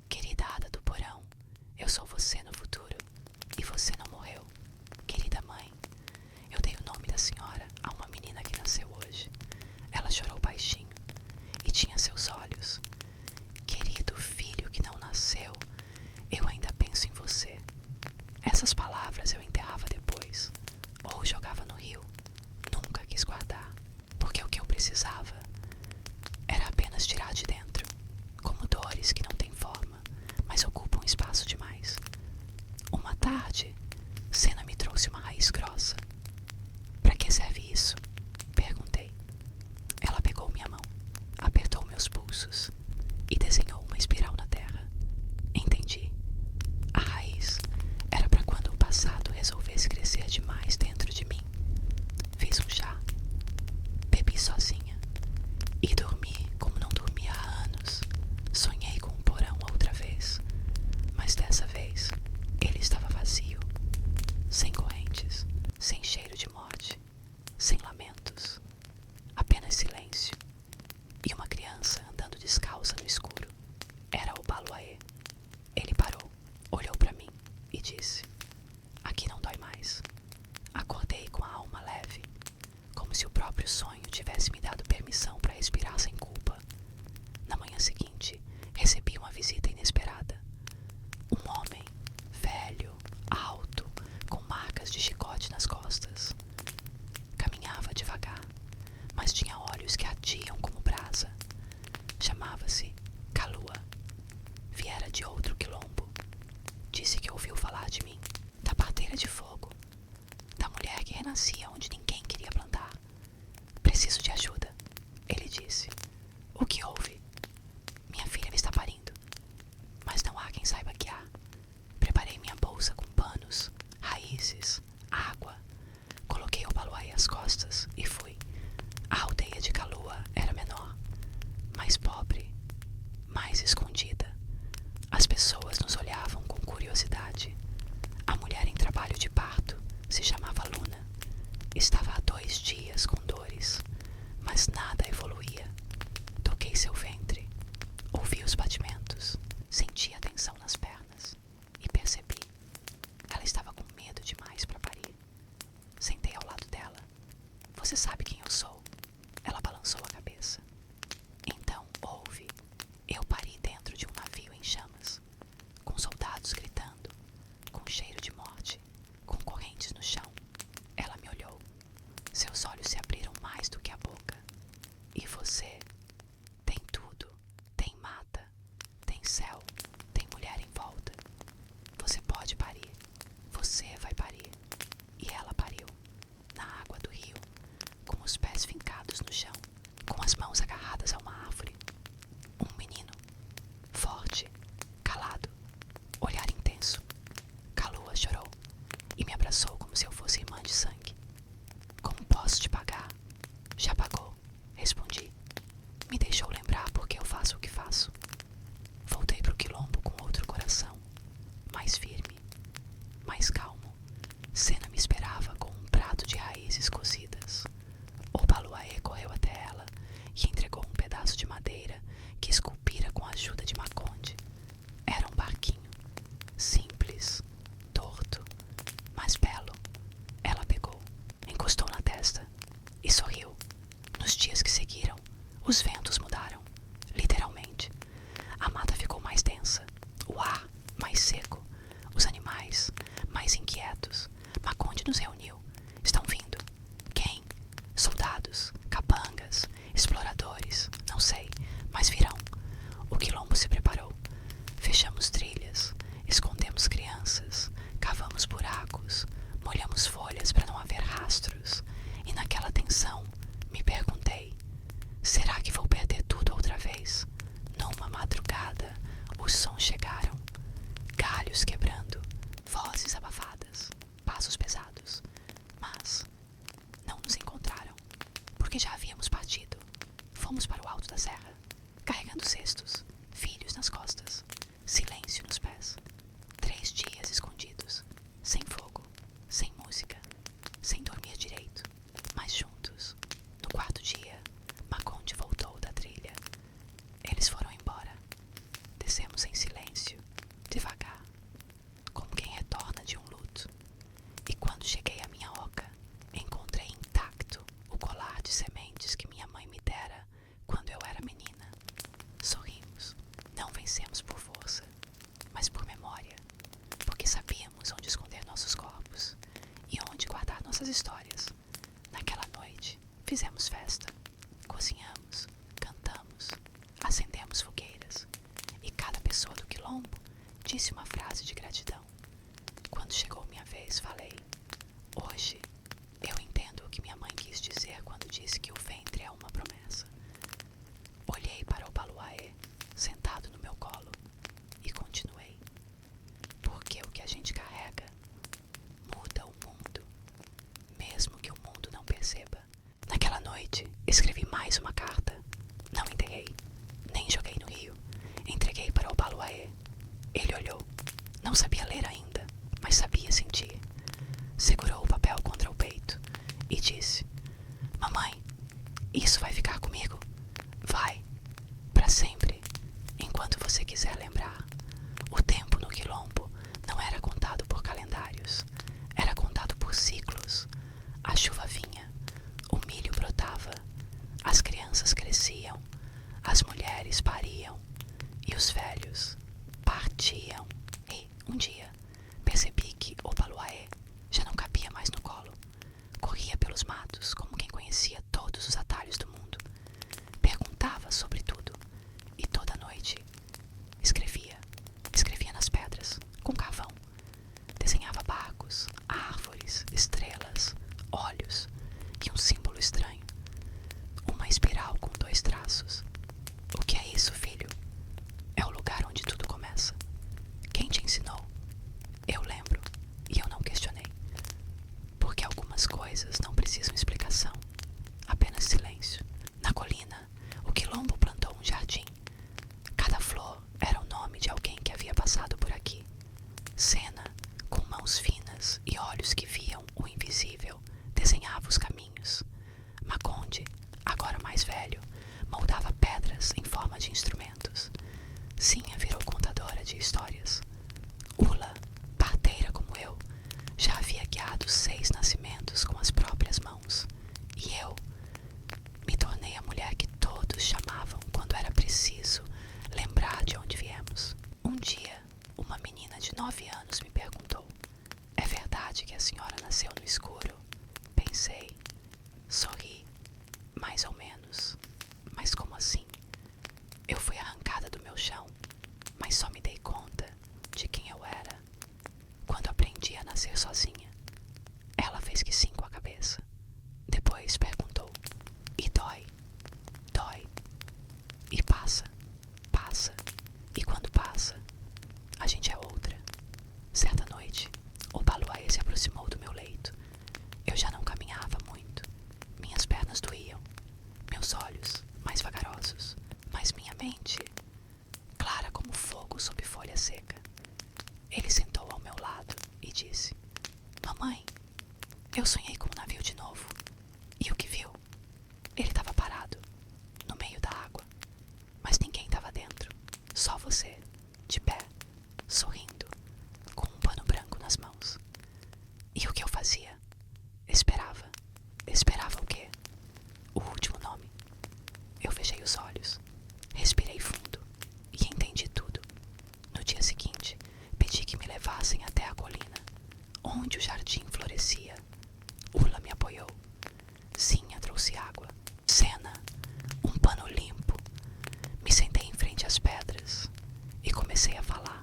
querida Ada do porão, eu sou você no futuro, e você não morreu. Querida mãe, eu dei o nome da senhora a uma menina que nasceu hoje. Ela chorou baixinho e tinha seus olhos. Querido filho que não nasceu, eu ainda penso em você. Essas palavras eu enterrava depois, ou jogava precisava era apenas tirar de dentro, como dores que não têm forma, mas ocupam espaço demais. Uma tarde, Senna me trouxe uma raiz grossa. Para que serve isso? Perguntei. Ela pegou minha mão, apertou meus pulsos e desenhou uma espiral na terra. Entendi. A raiz era para quando o passado resolvesse crescer demais dentro de mim. Fiz um chá, bebi sozinha e dormi como não dormia há anos. Sonhei com um porão outra vez, mas dessa vez ele estava vazio, sem correntes, sem cheiro de morte, sem lamentos, apenas silêncio e uma criança andando descalça no escuro. Era o Baluaê. Ele parou, olhou para mim e disse: aqui não dói mais. Acordei com a alma leve, como se o próprio sonho tivesse me dado permissão para respirar sem culpa. Na manhã seguinte, recebi uma visita inesperada. Um homem, velho, alto, com marcas de chicote nas costas. Caminhava devagar, mas tinha olhos que ardiam como brasa. Chamava-se Kalua. Viera de outro quilombo. Disse que ouviu falar de mim, da parteira de fogo, da mulher que renascia onde ninguém queria plantar. Preciso de ajuda, ele disse. O que houve? Minha filha me está parindo, mas não há quem saiba que há. Preparei minha bolsa com panos, raízes, água. Coloquei o Baluaê às costas e fui. A aldeia de Kalua era menor, mais pobre, mais escondida. As pessoas nos olhavam com curiosidade. A mulher em trabalho de parto se chamava Luna. Estava há 2 dias com dores, mas nada evoluía. Toquei seu ventre, ouvi os batimentos, senti a tensão nas pernas e percebi. Ela estava com medo demais para parir. Sentei ao lado dela. Você sabe quem eu sou? Ela balançou a cabeça. Então ouve. Eu pari dentro de um navio em chamas, com soldados gritando, com cheiro de morte, com correntes no chão. Ela me olhou. Seus olhos se abriram mais do que a boca. E você? Tem tudo. Tem mata, tem céu, tem mulher em volta. Você pode parir. Você vai parir. E ela pariu, na água do rio, com os pés fincados no chão, com as mãos agarradas a uma árvore. Um menino, forte, calado, olhar intenso. Kalua chorou e me abraçou como se eu fosse irmã de sangue. Como posso te pagar? Já pagou, respondi. Me deixou lembrar porque eu faço o que faço. Voltei pro quilombo com outro coração, mais firme, mais calmo. Senna me esperava com um prato de raízes cozidas. O Baluaê correu até ela e entregou um pedaço de madeira que esculpira com a ajuda de Maconde. Era um barquinho, simples, torto, mas belo. Ela pegou, encostou na testa e sorriu. Nos dias que seguiram, os ventos mudaram, literalmente. A mata ficou mais densa, o ar mais seco, os animais mais inquietos. Maconde nos reuniu. Estão vindo. Quem? Soldados, capangas, exploradores, não sei, mas virão. O quilombo se preparou. Fechamos trilhas, escondemos crianças, cavamos buracos, molhamos folhas para não haver rastros. E naquela tensão, me perguntei: será que vou perder tudo outra vez? Numa madrugada, os sons chegaram. Galhos quebrando, vozes abafadas, passos pesados. Mas não nos encontraram, porque já havíamos partido. Fomos para o alto da serra, carregando cestos, filhos nas costas, silêncio nos pés. 3 dias escondidos, sem fogo, sem música, sem dormir direito, mas juntos. No 4º dia, Maconde voltou da trilha. Eles foram embora. Descemos em silêncio, devagar, como quem retorna de um luto. E quando cheguei à minha oca, encontrei intacto o colar de sementes que minha mãe me dera quando eu era menina. Sorrimos. Não vencemos por força, mas por memória, porque sabíamos onde esconder nossos corpos e onde guardar nossas histórias. Naquela noite, fizemos festa, disse uma frase de gratidão. Quando chegou minha vez, falei: hoje eu entendo o que minha mãe quis dizer quando disse que o ventre é uma promessa. Olhei para o Baluaê, sentado no meu colo, e continuei. Porque o que a gente carrega muda o mundo, mesmo que o mundo não perceba. Naquela noite, escrevi mais uma carta. Não enterrei, nem joguei no rio. Entreguei para o Baluaê. Ele olhou. Não sabia ler ainda, mas sabia sentir. Segurou o papel contra o peito e disse: mamãe, isso vai ficar comigo? Vai, para sempre, enquanto você quiser lembrar. O tempo no quilombo não era contado por calendários, era contado por ciclos. A chuva vinha, o milho brotava, as crianças cresciam, as mulheres pariam e os velhos partiam. E, um dia, percebi que o Baluaê já não cabia mais no colo. Corria pelos matos como quem conhecia todos os atalhos do mundo. Perguntava sobre tudo e toda noite escrevia nas pedras, com carvão. Desenhava barcos, árvores, estrelas, olhos e um símbolo estranho. Uma espiral com 2 traços. O que é isso, filho? É o lugar onde tudo começa. Quem te ensinou? Eu lembro e eu não questionei. Porque algumas coisas não precisam explicação, apenas silêncio. Na colina, o quilombo plantou um jardim. Cada flor era o nome de alguém que havia passado por aqui. Sena, com mãos finas e olhos que viam o invisível, desenhava os caminhos. Maconde, agora mais velho, moldava pedras em forma de instrumentos. Sinha virou contadora de histórias. Ula, parteira como eu, já havia guiado 6 nascimentos com as próprias mãos. E eu me tornei a mulher que todos chamavam quando era preciso lembrar de onde viemos. Um dia, uma menina de 9 anos me perguntou: é verdade que a senhora nasceu no escuro? Pensei, sorri, mais ou menos. Mas como assim? Eu fui arrancada do meu chão, mas só me dei conta de quem eu era quando aprendi a nascer sozinha. Ela fez que sim com a cabeça. Depois perguntou: e dói? Dói. E passa, passa. E quando passa, a gente é outra. Certa noite, o Baluaê se aproximou do meu leito. Eu já não caminhava muito. Minhas pernas doíam, meus olhos mais vagarosos, mas minha mente clara como fogo sob folha seca. Ele sentou ao meu lado e disse: mamãe, eu sonhei com um navio de novo. E o que viu? Ele estava parado, no meio da água. Mas ninguém estava dentro. Só você, de pé, sorrindo, com um pano branco nas mãos. E o que eu fazia? Esperava. Esperava o quê? O último nome. Eu fechei os olhos, respirei fundo e entendi tudo. No dia seguinte, pedi que me levassem até a colina, onde o jardim florescia. Ula me apoiou. Sinha trouxe água. Sena, um pano limpo. Me sentei em frente às pedras e comecei a falar.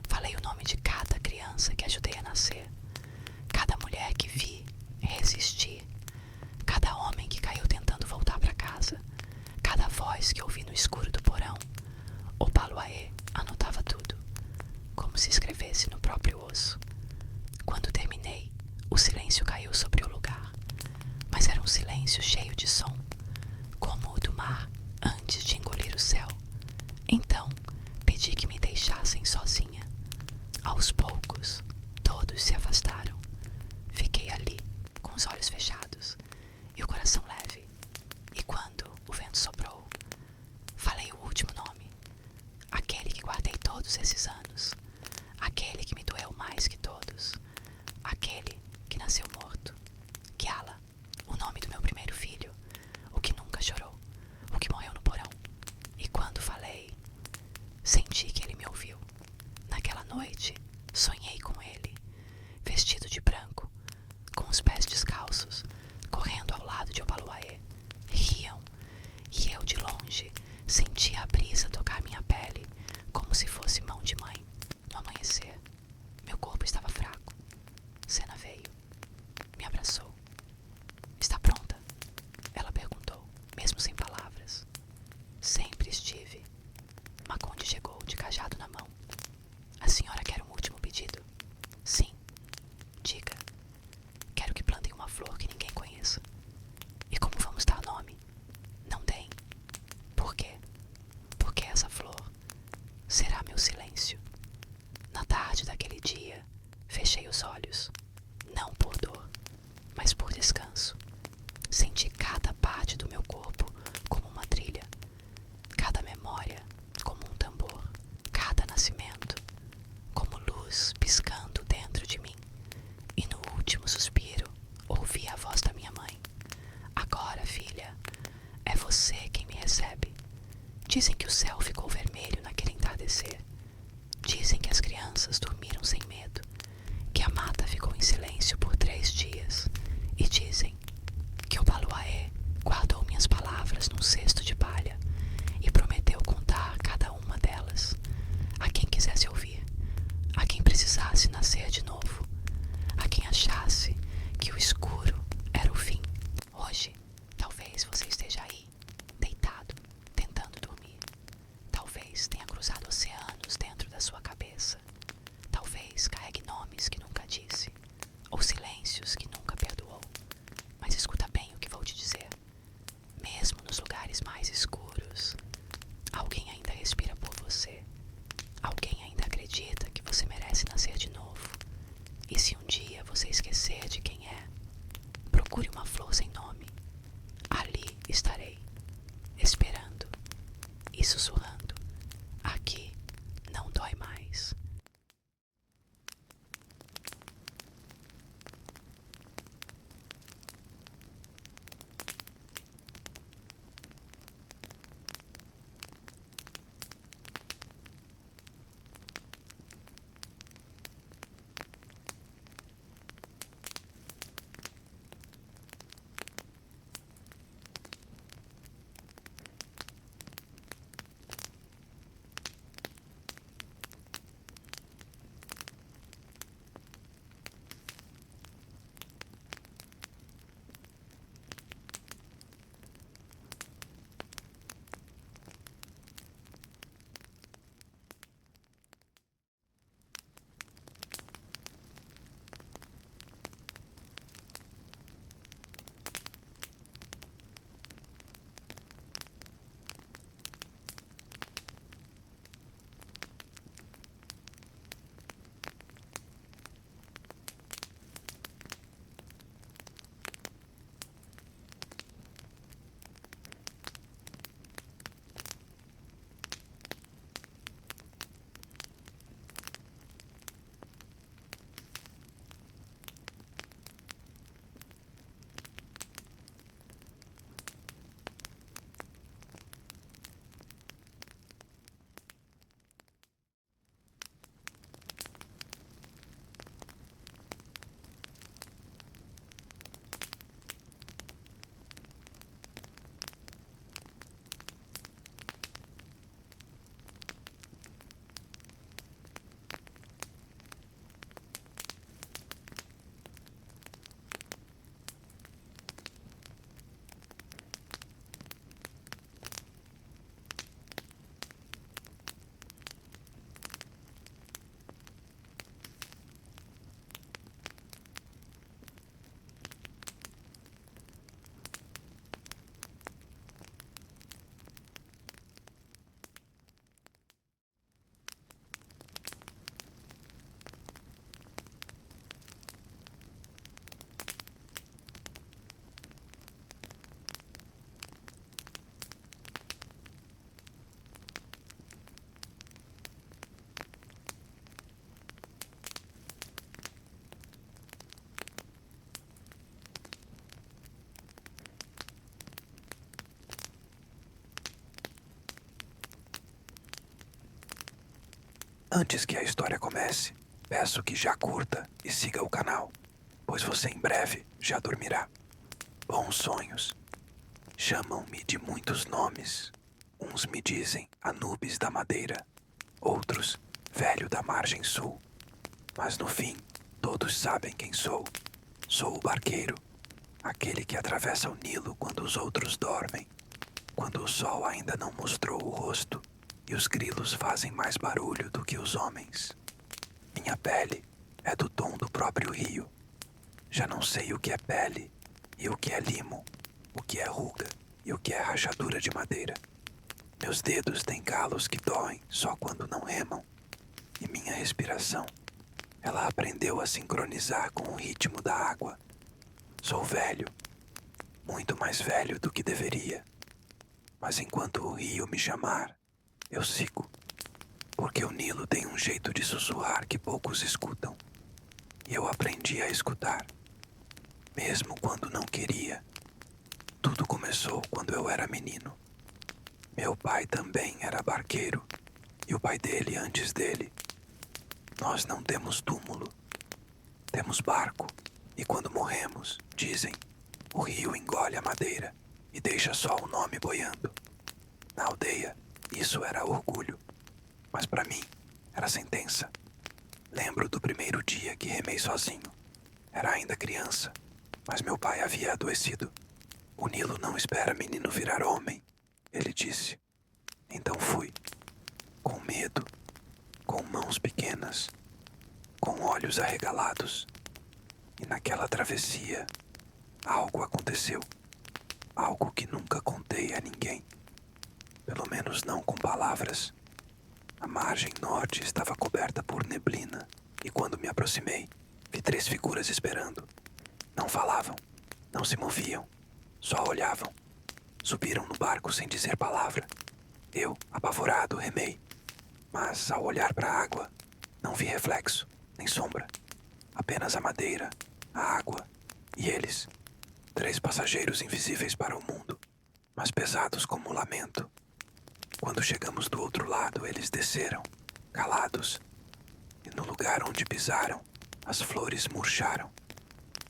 Falei o nome de cada criança que ajudei a nascer, cada mulher que vi resistir, cada homem que caiu tentando voltar para casa, cada voz que ouvi no escuro do porão. O Baluaê anotava tudo, como se escrevesse no próprio osso. Quando terminei, o silêncio caiu sobre o lugar, mas era um silêncio cheio de som, como o do mar antes de engolir o céu. Então, pedi que me deixassem sozinha. Aos poucos, todos se afastaram. Fiquei ali, com os olhos fechados e o coração leve. E quando o vento soprou, falei o último nome, aquele que guardei todos esses anos, aquele que me doeu mais que todos, aquele que nasceu morto. Kiala, o nome do meu primeiro filho, Dizem que o céu ficou vermelho naquele entardecer. Dizem que as crianças dormiram sem medo, que a mata ficou em silêncio por 3 dias. E dizem que o Baluaê guardou minhas palavras num cesto de palha e prometeu contar cada uma delas a quem quisesse ouvir, a quem precisasse nascer de novo, a quem achasse que o escuro era o fim. Hoje, talvez você esteja aí, deitado, tentando dormir. Talvez tenha cruzado oceanos dentro da sua cabeça. Talvez carregue nomes que nunca disse, ou silêncios que nunca perdoou. Mas escuta bem o que vou te dizer. Mesmo nos lugares mais escuros, alguém ainda respira por você. Alguém ainda acredita que você merece nascer de novo. E se um dia você esquecer de quem é, procure uma flor sem nome. Ali estarei, esperando e sussurrando. Aqui não dói mais. Antes que a história comece, peço que já curta e siga o canal, pois você em breve já dormirá. Bons sonhos. Chamam-me de muitos nomes. Uns me dizem Anubis da Madeira, outros Velho da Margem Sul. Mas no fim, todos sabem quem sou. Sou o barqueiro, aquele que atravessa o Nilo quando os outros dormem, quando o sol ainda não mostrou o rosto e os grilos fazem mais barulho do que os homens. Minha pele é do tom do próprio rio. Já não sei o que é pele e o que é limo, o que é ruga e o que é rachadura de madeira. Meus dedos têm calos que doem só quando não remam. E minha respiração, ela aprendeu a sincronizar com o ritmo da água. Sou velho, muito mais velho do que deveria. Mas enquanto o rio me chamar, eu sigo, porque o Nilo tem um jeito de sussurrar que poucos escutam. E eu aprendi a escutar, mesmo quando não queria. Tudo começou quando eu era menino. Meu pai também era barqueiro, e o pai dele antes dele. Nós não temos túmulo, temos barco, e quando morremos, dizem, o rio engole a madeira e deixa só o nome boiando. Na aldeia, isso era orgulho, mas para mim era sentença. Lembro do primeiro dia que remei sozinho. Era ainda criança, mas meu pai havia adoecido. O Nilo não espera menino virar homem, ele disse. Então fui, com medo, com mãos pequenas, com olhos arregalados. E naquela travessia, algo aconteceu. Algo que nunca contei a ninguém. Pelo menos não com palavras. A margem norte estava coberta por neblina, e quando me aproximei, vi 3 figuras esperando. Não falavam, não se moviam, só olhavam. Subiram no barco sem dizer palavra. Eu, apavorado, remei. Mas ao olhar para a água, não vi reflexo, nem sombra. Apenas a madeira, a água e eles. 3 passageiros invisíveis para o mundo, mas pesados como lamento. Quando chegamos do outro lado, eles desceram, calados. E no lugar onde pisaram, as flores murcharam.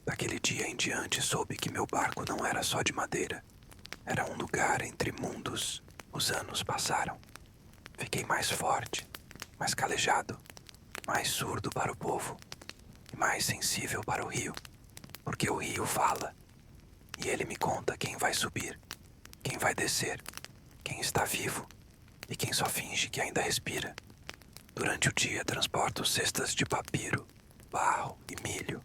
Daquele dia em diante soube que meu barco não era só de madeira. Era um lugar entre mundos. Os anos passaram. Fiquei mais forte, mais calejado, mais surdo para o povo e mais sensível para o rio, porque o rio fala e ele me conta quem vai subir, quem vai descer, quem está vivo e quem só finge que ainda respira. Durante o dia transporto cestas de papiro, barro e milho.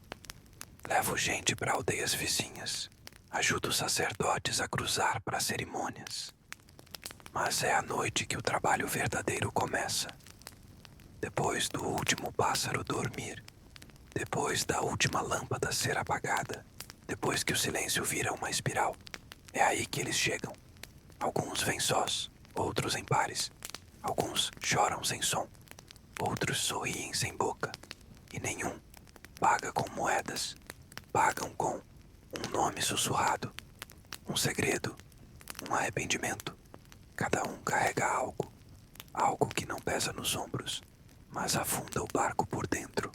Levo gente para aldeias vizinhas. Ajudo os sacerdotes a cruzar para cerimônias. Mas é à noite que o trabalho verdadeiro começa. Depois do último pássaro dormir. Depois da última lâmpada ser apagada. Depois que o silêncio vira uma espiral. É aí que eles chegam. Alguns vêm sós, outros em pares. Alguns choram sem som. Outros sorriem sem boca. E nenhum paga com moedas. Pagam com um nome sussurrado, um segredo, um arrependimento. Cada um carrega algo, algo que não pesa nos ombros, mas afunda o barco por dentro.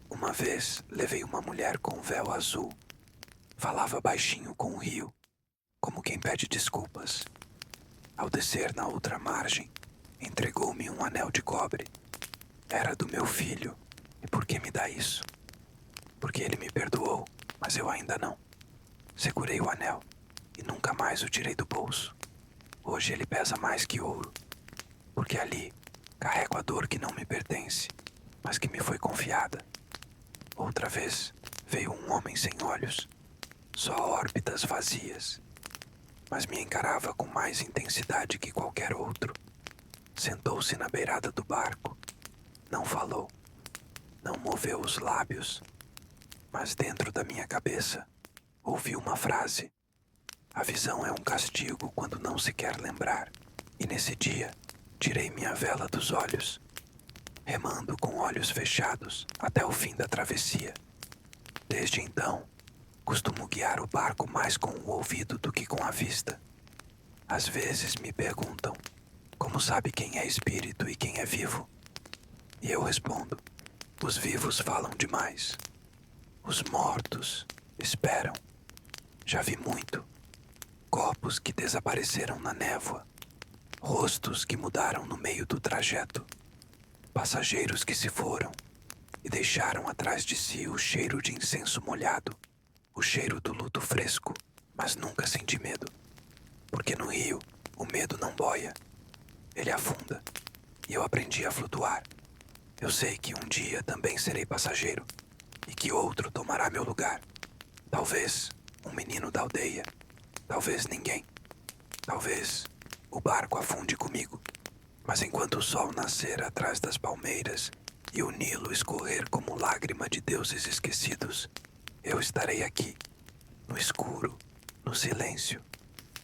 Uma vez levei uma mulher com um véu azul. Falava baixinho com o rio, como quem pede desculpas. Ao descer na outra margem, entregou-me um anel de cobre. Era do meu filho. E por que me dá isso? Porque ele me perdoou, mas eu ainda não. Segurei o anel e nunca mais o tirei do bolso. Hoje ele pesa mais que ouro, porque ali carrego a dor que não me pertence, mas que me foi confiada. Outra vez veio um homem sem olhos, só órbitas vazias, mas me encarava com mais intensidade que qualquer outro. Sentou-se na beirada do barco, não falou, não moveu os lábios, mas dentro da minha cabeça ouvi uma frase. A visão é um castigo quando não se quer lembrar. E nesse dia, tirei minha vela dos olhos, remando com olhos fechados até o fim da travessia. Desde então, costumo guiar o barco mais com o ouvido do que com a vista. Às vezes me perguntam, como sabe quem é espírito e quem é vivo? E eu respondo, os vivos falam demais. Os mortos esperam. Já vi muito. Corpos que desapareceram na névoa. Rostos que mudaram no meio do trajeto. Passageiros que se foram e deixaram atrás de si o cheiro de incenso molhado. O cheiro do luto fresco, mas nunca senti medo. Porque no rio, o medo não boia. Ele afunda. E eu aprendi a flutuar. Eu sei que um dia também serei passageiro. E que outro tomará meu lugar. Talvez um menino da aldeia. Talvez ninguém. Talvez o barco afunde comigo. Mas enquanto o sol nascer atrás das palmeiras e o Nilo escorrer como lágrima de deuses esquecidos, eu estarei aqui, no escuro, no silêncio,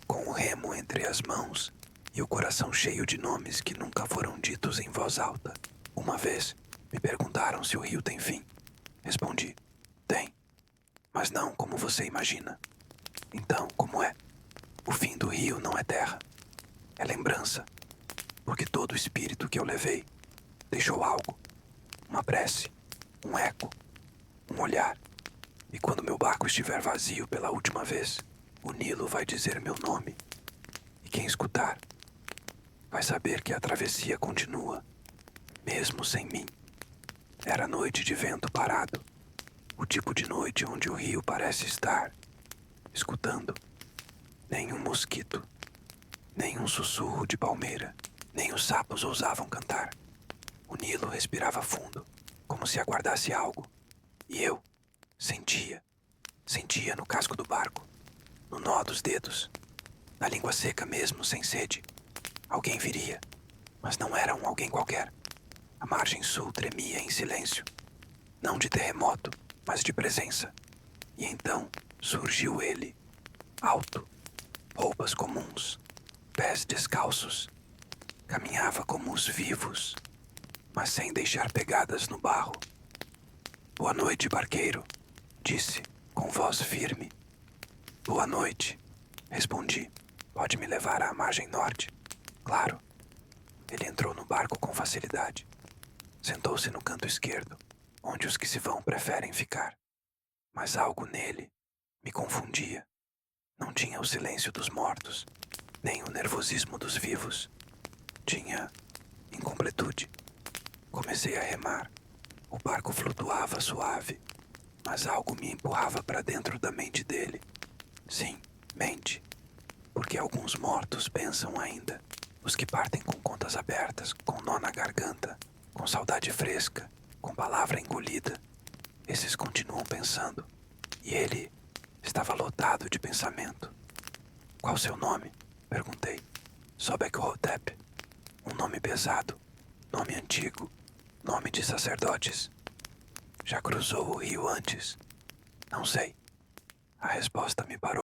com o remo entre as mãos e o coração cheio de nomes que nunca foram ditos em voz alta. Uma vez me perguntaram se o rio tem fim. Respondi, tem, mas não como você imagina. Então, como é? O fim do rio não é terra. É lembrança, porque todo o espírito que eu levei deixou algo, uma prece, um eco, um olhar. E quando meu barco estiver vazio pela última vez, o Nilo vai dizer meu nome. E quem escutar vai saber que a travessia continua, mesmo sem mim. Era noite de vento parado, o tipo de noite onde o rio parece estar, escutando. Nem um mosquito, nem um sussurro de palmeira, nem os sapos ousavam cantar. O Nilo respirava fundo, como se aguardasse algo. E eu sentia no casco do barco, no nó dos dedos, na língua seca mesmo, sem sede. Alguém viria, mas não era um alguém qualquer. A margem sul tremia em silêncio, não de terremoto, mas de presença. E então surgiu ele, alto, roupas comuns, pés descalços. Caminhava como os vivos, mas sem deixar pegadas no barro. Boa noite, barqueiro, disse, com voz firme. Boa noite, respondi. Pode me levar à margem norte? Claro. Ele entrou no barco com facilidade. Sentou-se no canto esquerdo, onde os que se vão preferem ficar. Mas algo nele me confundia. Não tinha o silêncio dos mortos, nem o nervosismo dos vivos. Tinha incompletude. Comecei a remar. O barco flutuava suave, mas algo me empurrava para dentro da mente dele. Sim, mente. Porque alguns mortos pensam ainda. Os que partem com contas abertas, com nó na garganta, com saudade fresca, com palavra engolida. Esses continuam pensando. E ele estava lotado de pensamento. Qual seu nome? Perguntei. Sobek-Hotep. Um nome pesado, nome antigo, nome de sacerdotes. Já cruzou o rio antes? Não sei. A resposta me parou.